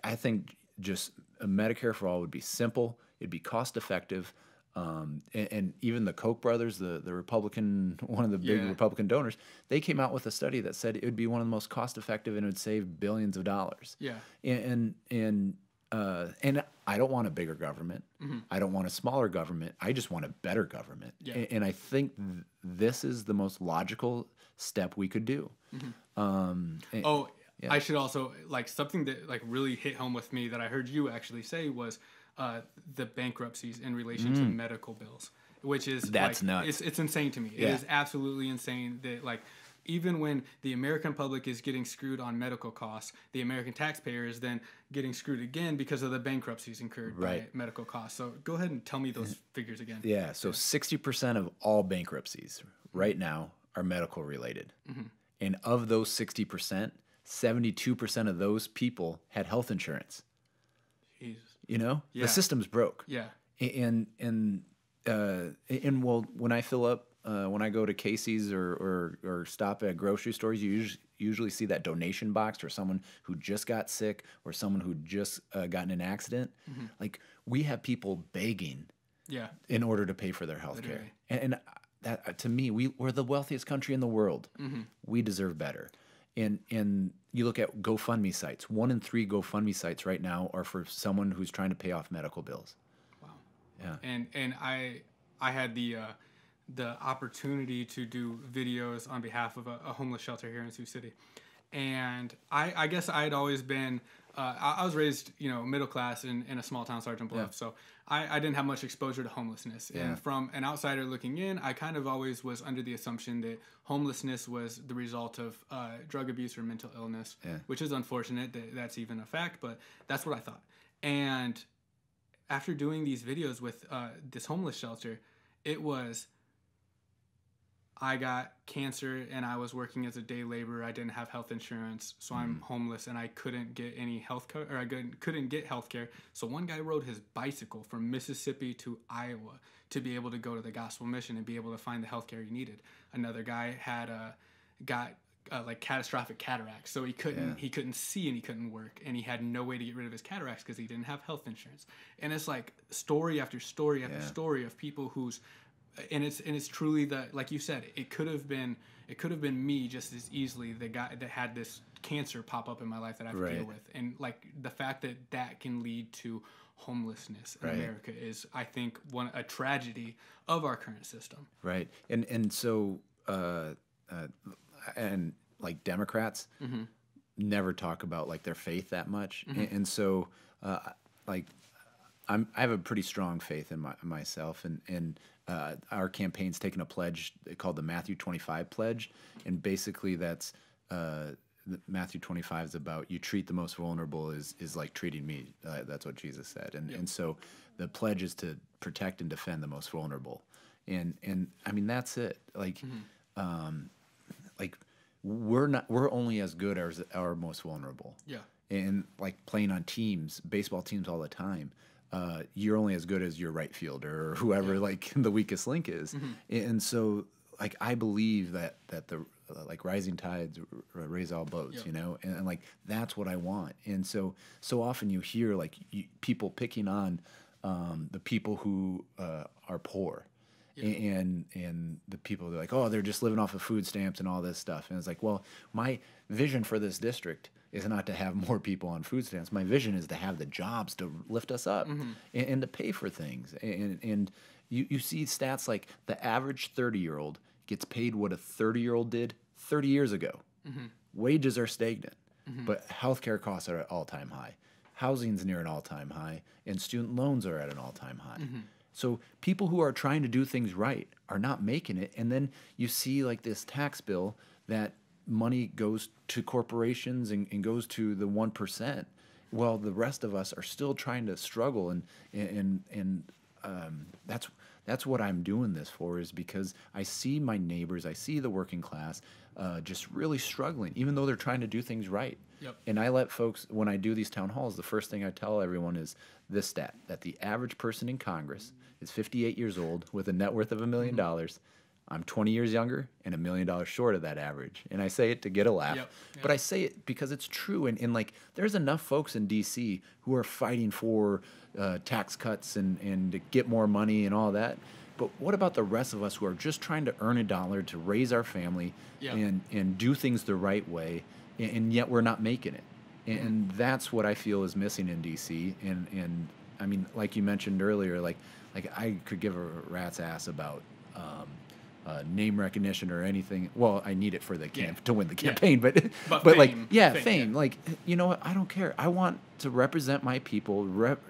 I think just a Medicare for all would be simple. It'd be cost effective. And even the Koch brothers, the Republican, one of the big Republican donors, they came out with a study that said it would be one of the most cost effective and it would save billions of dollars. And I don't want a bigger government. I don't want a smaller government. I just want a better government. And I think this is the most logical step we could do. Yeah. I should also, like, something that like really hit home with me that I heard you actually say was the bankruptcies in relation to medical bills, which is That's like, nuts. it's insane to me. Yeah. It is absolutely insane that, like, even when the American public is getting screwed on medical costs, the American taxpayer is then getting screwed again because of the bankruptcies incurred by medical costs. So go ahead and tell me those figures again. Yeah, so 60% of all bankruptcies right now are medical related. And of those 60%, 72% of those people had health insurance. Jesus. You know, Yeah. the system's broke. Yeah. And well, when I fill up, when I go to Casey's or stop at grocery stores, you usually see that donation box for someone who just got sick or someone who just got in an accident. Like, we have people begging in order to pay for their health care. And that, to me, we're the wealthiest country in the world. We deserve better. And you look at GoFundMe sites. 1 in 3 GoFundMe sites right now are for someone who's trying to pay off medical bills. Wow. Yeah. And I had the opportunity to do videos on behalf of a homeless shelter here in Sioux City. And I guess I had always been, I was raised, middle class in a small town, Sergeant Bluff. So I didn't have much exposure to homelessness. And from an outsider looking in, I kind of always was under the assumption that homelessness was the result of drug abuse or mental illness, which is unfortunate that that's even a fact, but that's what I thought. And after doing these videos with this homeless shelter, it was, I got cancer and I was working as a day laborer. I didn't have health insurance, so I'm homeless and I couldn't get any health care, or I couldn't get health care. So one guy rode his bicycle from Mississippi to Iowa to be able to go to the gospel mission and be able to find the health care he needed. Another guy had got like catastrophic cataracts, so he couldn't see and he couldn't work, and he had no way to get rid of his cataracts because he didn't have health insurance. And it's like story after story after story of people whose, and it's truly the, like you said, it could have been me just as easily, the guy that had this cancer pop up in my life that I have to deal with. And like the fact that can lead to homelessness in America is, I think, a tragedy of our current system. Right. And so and like Democrats never talk about like their faith that much. And so like I have a pretty strong faith in myself, and our campaign's taken a pledge called the Matthew 25 pledge, and basically that's Matthew 25 is about, you treat the most vulnerable is like treating me. That's what Jesus said, and so the pledge is to protect and defend the most vulnerable, and I mean that's it. Like like we're only as good as our most vulnerable. Yeah. And like playing on teams, baseball teams all the time. You're only as good as your right fielder or whoever like the weakest link is. And so like I believe that the like rising tides raise all boats, and like that's what I want. And so often you hear like people picking on the people who are poor. And the people, they're like, oh, they're just living off of food stamps and all this stuff. And it's like, well, my vision for this district is not to have more people on food stamps. My vision is to have the jobs to lift us up and to pay for things. And you see stats like the average 30-year-old gets paid what a 30-year-old did 30 years ago. Wages are stagnant, but healthcare costs are at all-time high. Housing's near an all-time high, and student loans are at an all-time high. So people who are trying to do things right are not making it. And then you see like this tax bill that money goes to corporations and goes to the 1%. Well, the rest of us are still trying to struggle. And that's what I'm doing this for, is because I see my neighbors, I see the working class just really struggling, even though they're trying to do things right. And I let folks, when I do these town halls, the first thing I tell everyone is this stat, that the average person in Congress is 58 years old with a net worth of $1 million. I'm 20 years younger and $1 million short of that average. And I say it to get a laugh, but I say it because it's true. And like, there's enough folks in D.C. who are fighting for tax cuts and to get more money and all that. But what about the rest of us who are just trying to earn a dollar to raise our family and do things the right way, and yet we're not making it? And that's what I feel is missing in D.C. And I mean, like you mentioned earlier, like I could give a rat's ass about name recognition or anything. Well, I need it for the to win the Yeah. campaign, but fame, like fame, fame. yeah. Like, you know what? I don't care. I want to represent my people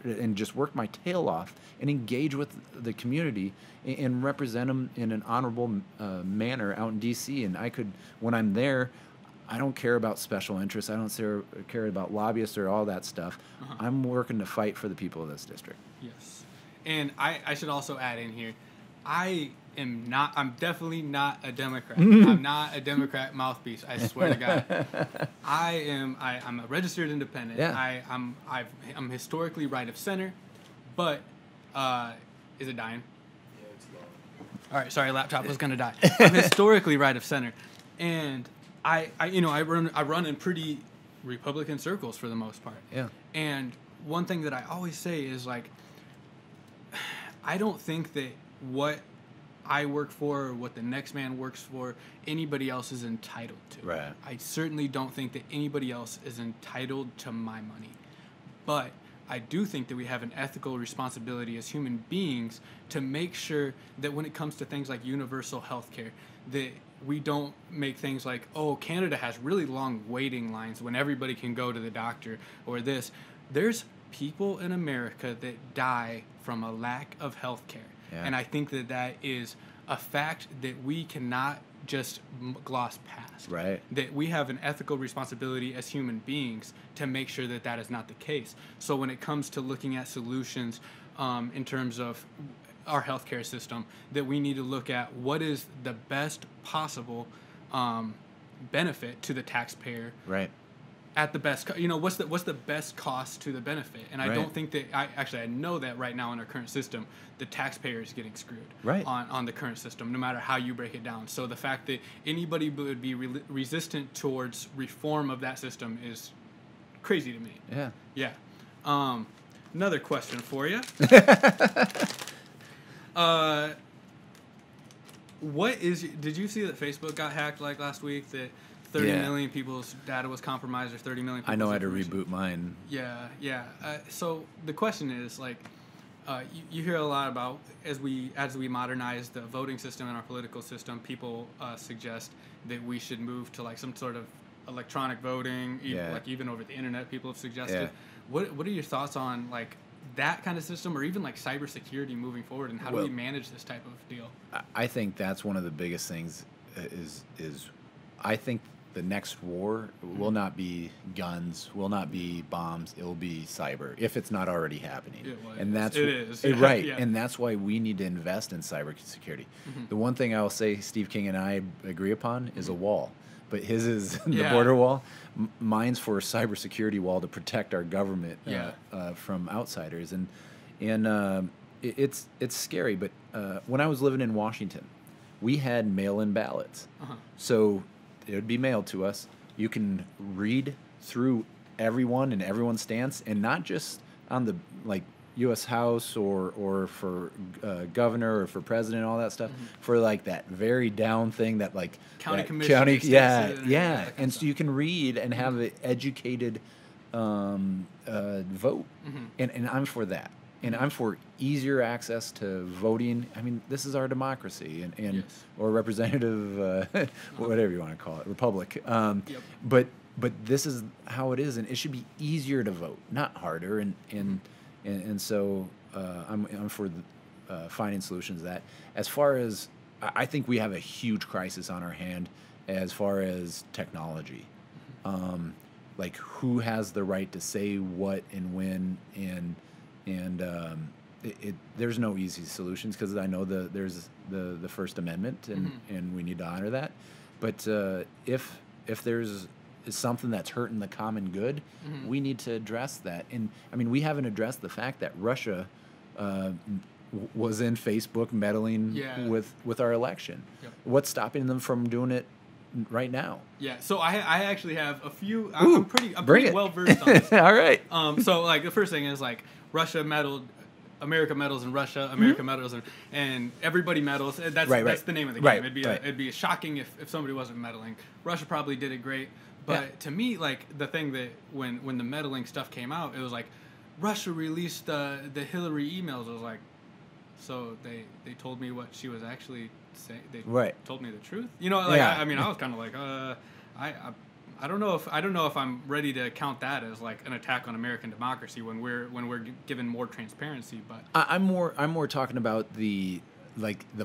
and just work my tail off and engage with the community and represent them in an honorable manner out in D.C. And when I'm there, I don't care about special interests. I don't care about lobbyists or all that stuff. I'm working to fight for the people of this district. Yes. And I should also add in here, I'm definitely not a Democrat. I'm not a Democrat mouthpiece, I swear to God. I'm a registered independent. Yeah. I'm historically right of center, but is it dying? Yeah, it's gone. All right, sorry, laptop was gonna die. I'm historically right of center, and I run in pretty Republican circles for the most part. Yeah. And one thing that I always say is, like, I don't think that what I work for or what the next man works for, anybody else is entitled to. Right. I certainly don't think that anybody else is entitled to my money. But I do think that we have an ethical responsibility as human beings to make sure that when it comes to things like universal health care, that we don't make things like, oh, Canada has really long waiting lines when everybody can go to the doctor, or this. There's people in America that die from a lack of health care. Yeah. And I think that is a fact that we cannot just gloss past. Right. That we have an ethical responsibility as human beings to make sure that that is not the case. So when it comes to looking at solutions in terms of our healthcare system, that we need to look at what is the best possible benefit to the taxpayer. Right. At the best, what's the best cost to the benefit? And I don't think that I know that right now in our current system, the taxpayer is getting screwed on the current system, no matter how you break it down. So the fact that anybody would be resistant towards reform of that system is crazy to me. Yeah. Yeah. Another question for you. Did you see that Facebook got hacked like last week? That 30 million people's data was compromised, or 30 million people's I know I had to information? reboot mine. Yeah. So the question is, like, you hear a lot about as we modernize the voting system and our political system, people suggest that we should move to like some sort of electronic voting, even over the internet. People have suggested. Yeah. What are your thoughts on like that kind of system, or even like cybersecurity moving forward, and how do we manage this type of deal? I think that's one of the biggest things. I think the next war will not be guns, will not be bombs. It will be cyber, if it's not already happening. It is. Right. Yeah. And that's why we need to invest in cybersecurity. The one thing I'll say Steve King and I agree upon is a wall. But his is the border wall. Mine's for a cybersecurity wall to protect our government from outsiders. And it's scary. But when I was living in Washington, we had mail-in ballots. So it would be mailed to us. You can read through everyone and everyone's stance, and not just on the U.S. House or for governor or for president and all that stuff, for like that very down thing that like county commission, and so you can read and have an educated vote, and I'm for that, and I'm for easier access to voting. I mean, this is our democracy, and or representative, whatever you want to call it, republic. But this is how it is, and it should be easier to vote, not harder, and so I'm for finding solutions to that. As far as I think we have a huge crisis on our hand as far as technology. Like who has the right to say what and when, and there's no easy solutions, because I know there's the First Amendment, and we need to honor that. But if there's something that's hurting the common good, we need to address that. And I mean, we haven't addressed the fact that Russia was in Facebook meddling with our election. What's stopping them from doing it right now? So I actually have a few. I'm pretty well versed on this. All right. So like the first thing is like Russia meddled. America meddles in Russia. America meddles and everybody meddles. That's the name of the game. It'd be shocking if somebody wasn't meddling. Russia probably did it great. But to me, like the thing that when the meddling stuff came out, it was like Russia released the Hillary emails. I was like, So they told me what she was actually saying. They Right. told me the truth. You know, like Yeah. I mean, I was kind of like, I don't know if I'm ready to count that as like an attack on American democracy when we're given more transparency. But I'm more talking about the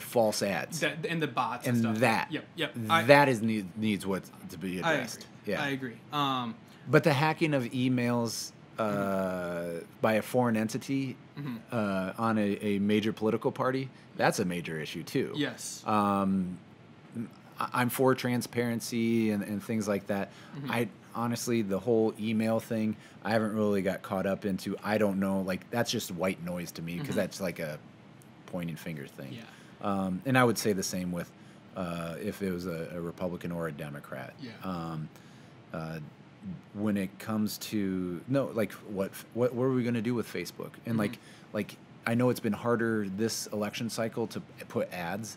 false ads and the bots and stuff. that. Yep. That needs what to be I addressed. agree. Yeah, I agree. but the hacking of emails by a foreign entity on a major political party, that's a major issue too. Yes. I'm for transparency and things like that. I honestly, the whole email thing, I haven't really got caught up into. I don't know, like that's just white noise to me because that's like a pointing finger thing. Yeah. And I would say the same with if it was a Republican or a Democrat. Yeah. When it comes to what are we going to do with Facebook? And like I know it's been harder this election cycle to put ads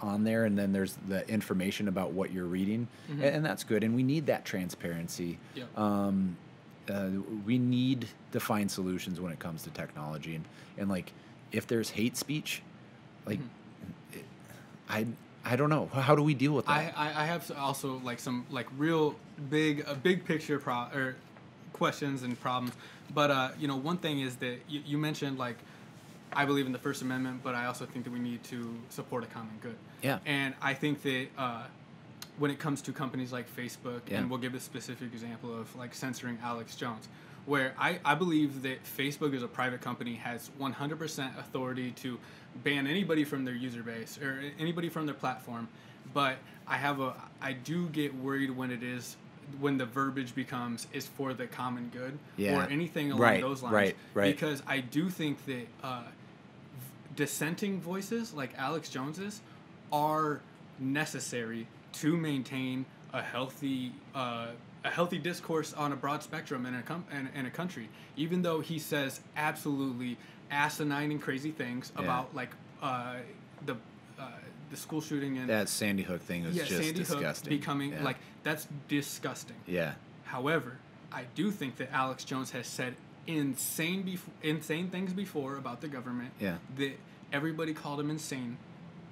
on there, and then there's the information about what you're reading, and that's good. And we need that transparency. Yep. We need to find solutions when it comes to technology, and like if there's hate speech, like I don't know, how do we deal with that? I have also like some like real big picture questions and problems, but you know, one thing is that you mentioned like I believe in the First Amendment, but I also think that we need to support a common good. Yeah. And I think that when it comes to companies like Facebook, and we'll give a specific example of like censoring Alex Jones, where I believe that Facebook as a private company has 100% authority to ban anybody from their user base or anybody from their platform, but I do get worried when the verbiage becomes is for the common good or anything along those lines. Right. Because I do think that dissenting voices like Alex Jones's are necessary to maintain a healthy discourse on a broad spectrum in a country. Even though he says absolutely asinine and crazy things about like the school shooting and that Sandy Hook thing was just Sandy disgusting. Hook becoming like that's disgusting. Yeah. However, I do think that Alex Jones has said insane things before about the government. Yeah. That everybody called him insane,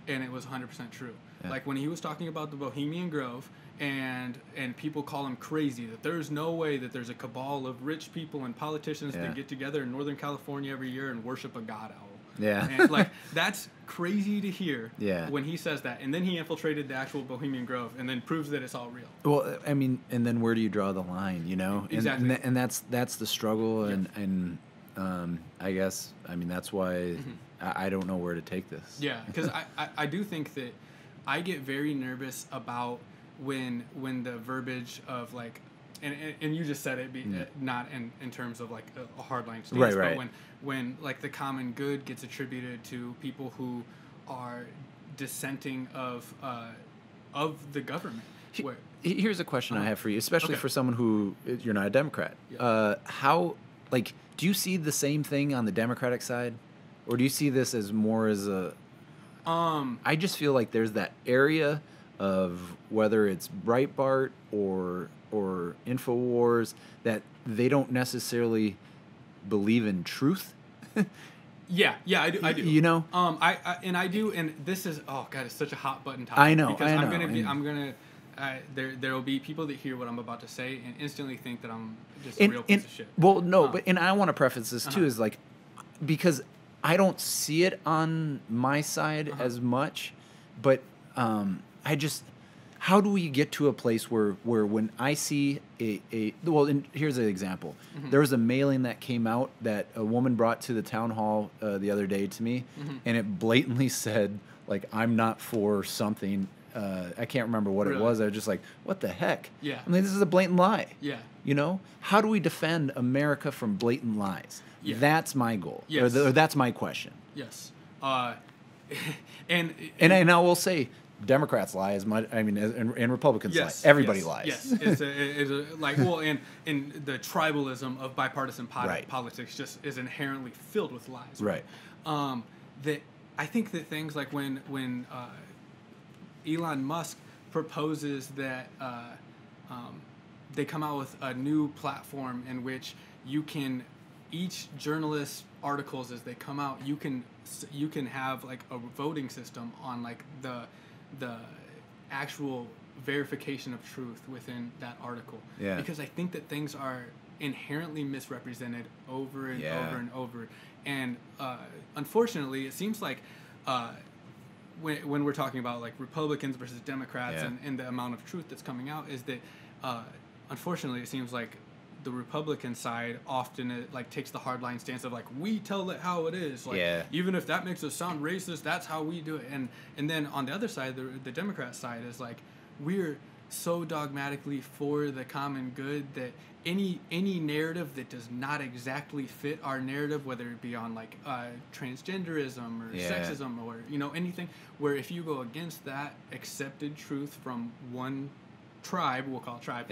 and it was 100% true. Yeah. Like when he was talking about the Bohemian Grove, and people call him crazy, that there's no way that there's a cabal of rich people and politicians that get together in Northern California every year and worship a god owl. Yeah. And like that's crazy to hear. Yeah. When he says that, and then he infiltrated the actual Bohemian Grove, and then proves that it's all real. Well, I mean, and then where do you draw the line? You know, Exactly. And that's the struggle, and I guess that's why I don't know where to take this. Yeah, because I do think that I get very nervous about when the verbiage of like, and you just said it, not in terms of like a hard line stance, right. But when like the common good gets attributed to people who are dissenting of the government. Here's a question I have for you, especially for someone who you're not a Democrat. Yeah. How do you see the same thing on the Democratic side, or do you see this as more as a? I just feel like there's that area of whether it's Breitbart or InfoWars that they don't necessarily believe in truth. Yeah, I do. You know, I do, and this is it's such a hot button topic. I know. Because I'm gonna there will be people that hear what I'm about to say and instantly think that I'm just a real piece of shit. Well, no, but I want to preface this too is like because I don't see it on my side as much, but I just. How do we get to a place where when I see and here's an example. There was a mailing that came out that a woman brought to the town hall the other day to me, and it blatantly said, like, I'm not for something. I can't remember what it was. I was just like, what the heck? Yeah. I mean, this is a blatant lie. Yeah. You know? How do we defend America from blatant lies? Yeah. That's my goal. Yes. Or that's my question. Yes. And I will say, Democrats lie as much. I mean, and Republicans lie. Everybody lies. Yes, it's a like and the tribalism of bipartisan politics just is inherently filled with lies. Right. That I think that things like when Elon Musk proposes that they come out with a new platform in which you can each journalist articles as they come out, you can have like a voting system on like the actual verification of truth within that article. Yeah. Because I think that things are inherently misrepresented over and over and over. And unfortunately, it seems like when we're talking about like Republicans versus Democrats and the amount of truth that's coming out, is that unfortunately it seems like the Republican side often like takes the hardline stance of like, we tell it how it is, like even if that makes us sound racist, that's how we do it. And then on the other side, the Democrat side is like, we're so dogmatically for the common good that any narrative that does not exactly fit our narrative, whether it be on like transgenderism or sexism or anything, where if you go against that accepted truth from one tribe, we'll call it tribe,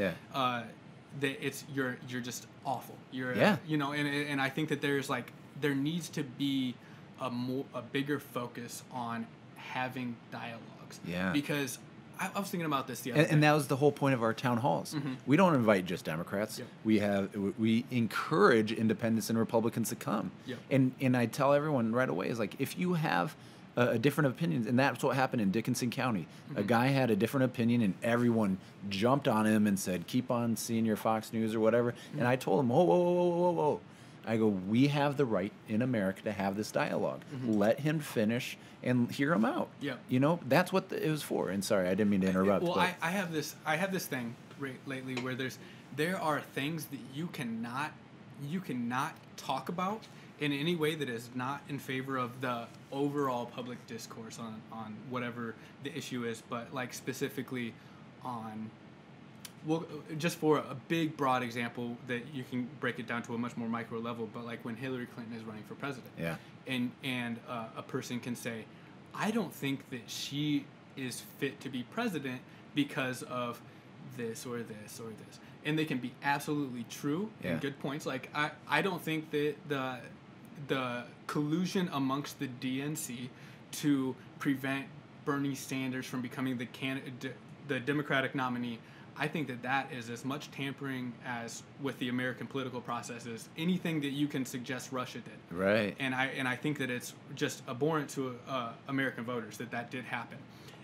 that you're just awful. And I think that there needs to be a bigger focus on having dialogues. Yeah. Because I was thinking about this the other day. And that was the whole point of our town halls. We don't invite just Democrats. We encourage independents and Republicans to come. And I tell everyone right away is like, if you have a different opinion, and that's what happened in Dickinson County. A guy had a different opinion, and everyone jumped on him and said, "Keep on seeing your Fox News or whatever." And I told him, "Whoa. I go, we have the right in America to have this dialogue. Let him finish and hear him out. That's what it was for." And sorry, I didn't mean to interrupt. Well, I have this thing lately where there are things that you cannot talk about in any way that is not in favor of the overall public discourse on whatever the issue is, but like specifically on. Well, just for a big, broad example that you can break it down to a much more micro level, but like when Hillary Clinton is running for president, and a person can say, "I don't think that she is fit to be president because of this or this or this," and they can be absolutely true and good points. Like I don't think that the collusion amongst the DNC to prevent Bernie Sanders from becoming the Democratic nominee, I think that is as much tampering as with the American political process as anything that you can suggest Russia did. Right. And I think that it's just abhorrent to American voters that did happen.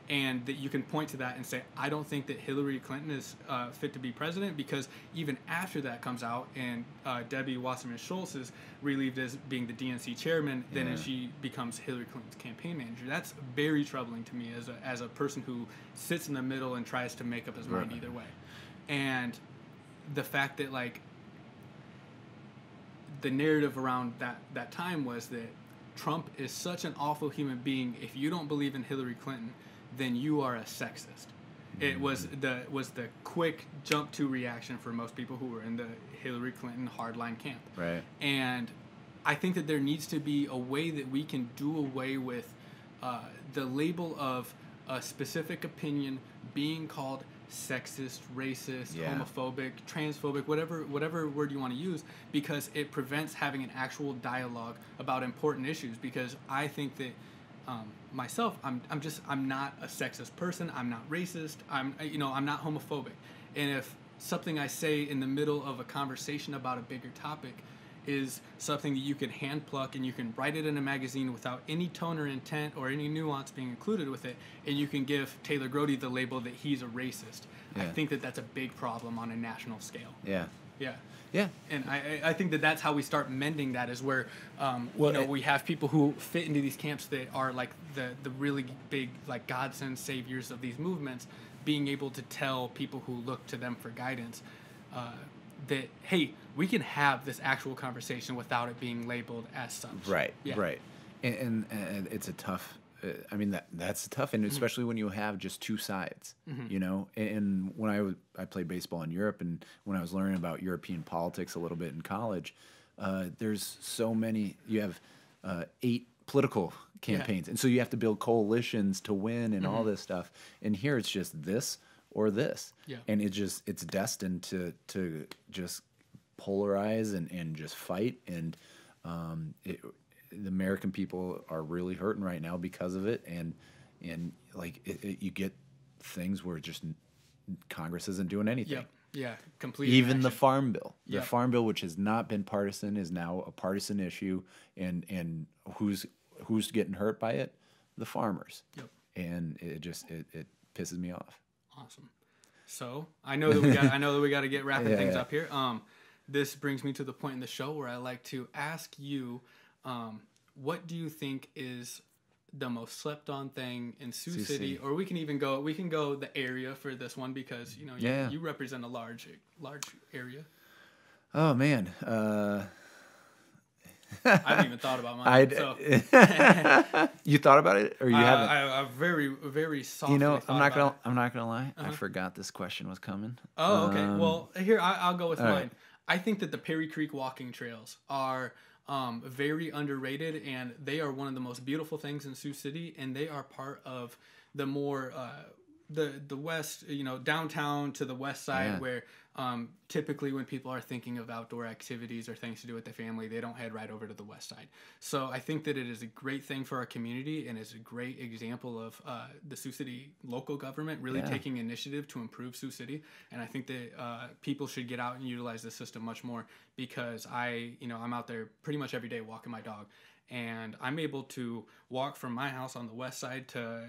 And that you can point to that and say, I don't think that Hillary Clinton is fit to be president, because even after that comes out and Debbie Wasserman Schultz is relieved as being the DNC chairman, then she becomes Hillary Clinton's campaign manager. That's very troubling to me as a person who sits in the middle and tries to make up his mind either way. And the fact that like the narrative around that time was that Trump is such an awful human being. If you don't believe in Hillary Clinton, then you are a sexist. It was the quick jump to reaction for most people who were in the Hillary Clinton hardline camp. Right. And I think that there needs to be a way that we can do away with the label of a specific opinion being called sexist, racist, homophobic, transphobic, whatever word you want to use, because it prevents having an actual dialogue about important issues. Because I think that myself, I'm not a sexist person. I'm not racist. I'm not homophobic. And if something I say in the middle of a conversation about a bigger topic is something that you can hand pluck and you can write it in a magazine without any tone or intent or any nuance being included with it, and you can give Taylor Grote the label that he's a racist, I think that that's a big problem on a national scale. Yeah. And I think that that's how we start mending that, is where we have people who fit into these camps that are like the really big like godsend saviors of these movements, being able to tell people who look to them for guidance that, hey, we can have this actual conversation without it being labeled as such. Right. And it's a tough. That's tough, and especially when you have just two sides, And when I played baseball in Europe, and when I was learning about European politics a little bit in college, there's so many. You have 8 political campaigns, and so you have to build coalitions to win and all this stuff. And here it's just this or this, and it's destined to just polarize and just fight, and the American people are really hurting right now because of it, and you get things where just Congress isn't doing anything. Yeah, completely. Even the Farm Bill. The Yep. Farm Bill, which has not been partisan, is now a partisan issue. And who's getting hurt by it? The farmers. Yep. And it pisses me off. Awesome. So I know that we got to get wrapping things up here. This brings me to the point in the show where I like to ask you, what do you think is the most slept on thing in Sioux City? Or we can go the area for this one, because you represent a large area. Oh man. I haven't even thought about mine. You thought about it, or you haven't? I very, very softly. I'm not gonna lie. I forgot this question was coming. Oh, okay. Well, here I'll go with mine. Right. I think that the Perry Creek walking trails are very underrated, and they are one of the most beautiful things in Sioux City, and they are part of the more the west, downtown to the west side, where typically when people are thinking of outdoor activities or things to do with their family, they don't head right over to the west side. So I think that it is a great thing for our community, and it's a great example of the Sioux City local government really taking initiative to improve Sioux City. And I think that people should get out and utilize this system much more, because I'm out there pretty much every day walking my dog. And I'm able to walk from my house on the west side to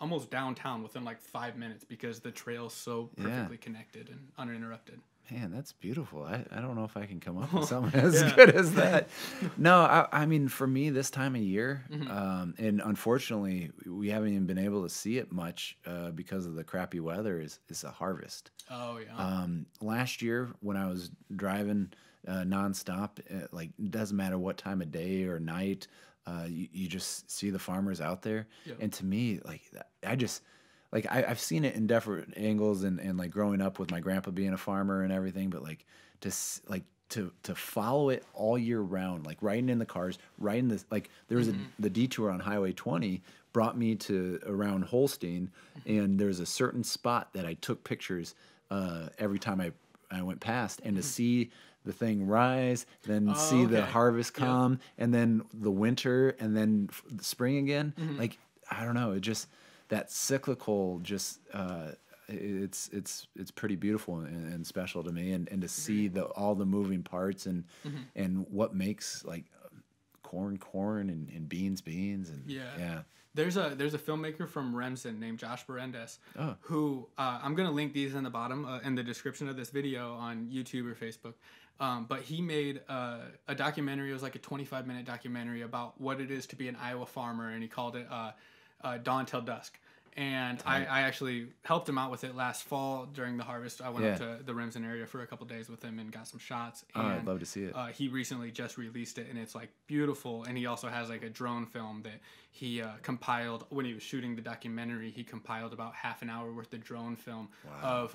almost downtown within like 5 minutes, because the trail's so perfectly connected and uninterrupted. Man, that's beautiful. I don't know if I can come up with something as good as that. No, I mean, for me, this time of year, and unfortunately, we haven't even been able to see it much because of the crappy weather, is a harvest. Oh, yeah. Last year, when I was driving nonstop, like, it doesn't matter what time of day or night, you just see the farmers out there. Yep. And to me, like, I've seen it in different angles, and like growing up with my grandpa being a farmer and everything, but like to follow it all year round, like riding in the cars, riding this, like there was the detour on Highway 20 brought me to around Holstein, and there's a certain spot that I took pictures every time I went past, and to see the thing rise, then see the harvest come, and then the winter, and then the spring again. Like, I don't know, it just, that cyclical, just it's pretty beautiful and special to me, and to see all the moving parts, and what makes like corn and beans, and There's a filmmaker from Remsen named Josh Berendes, who I'm gonna link these in the bottom in the description of this video on YouTube or Facebook. But he made a documentary. It was like a 25-minute documentary about what it is to be an Iowa farmer, and he called it Dawn Till Dusk. And I actually helped him out with it last fall during the harvest. I went up to the Remsen area for a couple days with him and got some shots. And, I'd love to see it. He recently just released it, and it's like beautiful. And he also has like a drone film that he compiled when he was shooting the documentary. He compiled about half an hour worth of drone film of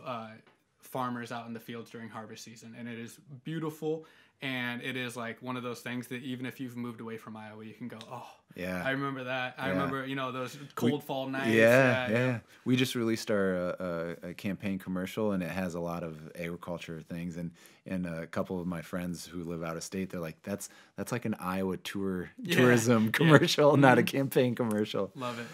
farmers out in the fields during harvest season, and it is beautiful. And it is like one of those things that even if you've moved away from Iowa, you can go, I remember that. I remember, those cold fall nights. Yeah. We just released our a campaign commercial, and it has a lot of agriculture things. And a couple of my friends who live out of state, they're like, that's like an Iowa tourism commercial, not a campaign commercial. Love it.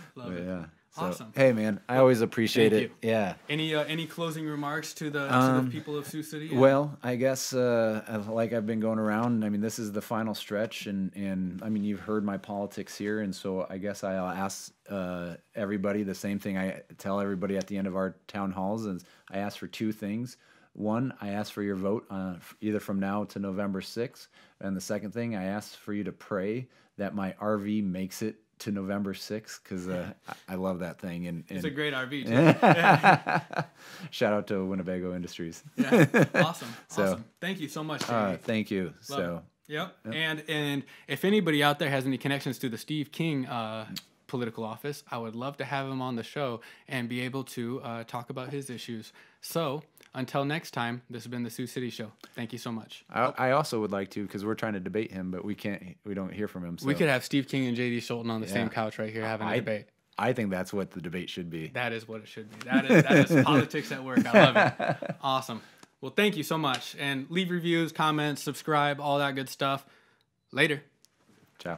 Yeah. So, awesome. Hey, man, I always appreciate it. Yeah. Any closing remarks to the people of Sioux City? Well, I guess like I've been going around. I mean, this is the final stretch, and I mean, you've heard my politics here, and so I guess I'll ask everybody the same thing I tell everybody at the end of our town halls, is I ask for two things. One, I ask for your vote either from now to November 6th, and the second thing, I ask for you to pray that my RV makes it to November 6th, because I love that thing. And it's a great RV, too. Shout out to Winnebago Industries. Awesome. Thank you so much, JD. Thank you. Yep. And if anybody out there has any connections to the Steve King political office, I would love to have him on the show and be able to talk about his issues. So until next time, this has been the Sioux City Show. Thank you so much. I also would like to, because we're trying to debate him, but we don't hear from him. So. We could have Steve King and JD Scholten on the same couch right here having a debate. I think that's what the debate should be. That is what it should be. That is politics at work. I love it. Awesome. Well, thank you so much. And leave reviews, comments, subscribe, all that good stuff. Later. Ciao.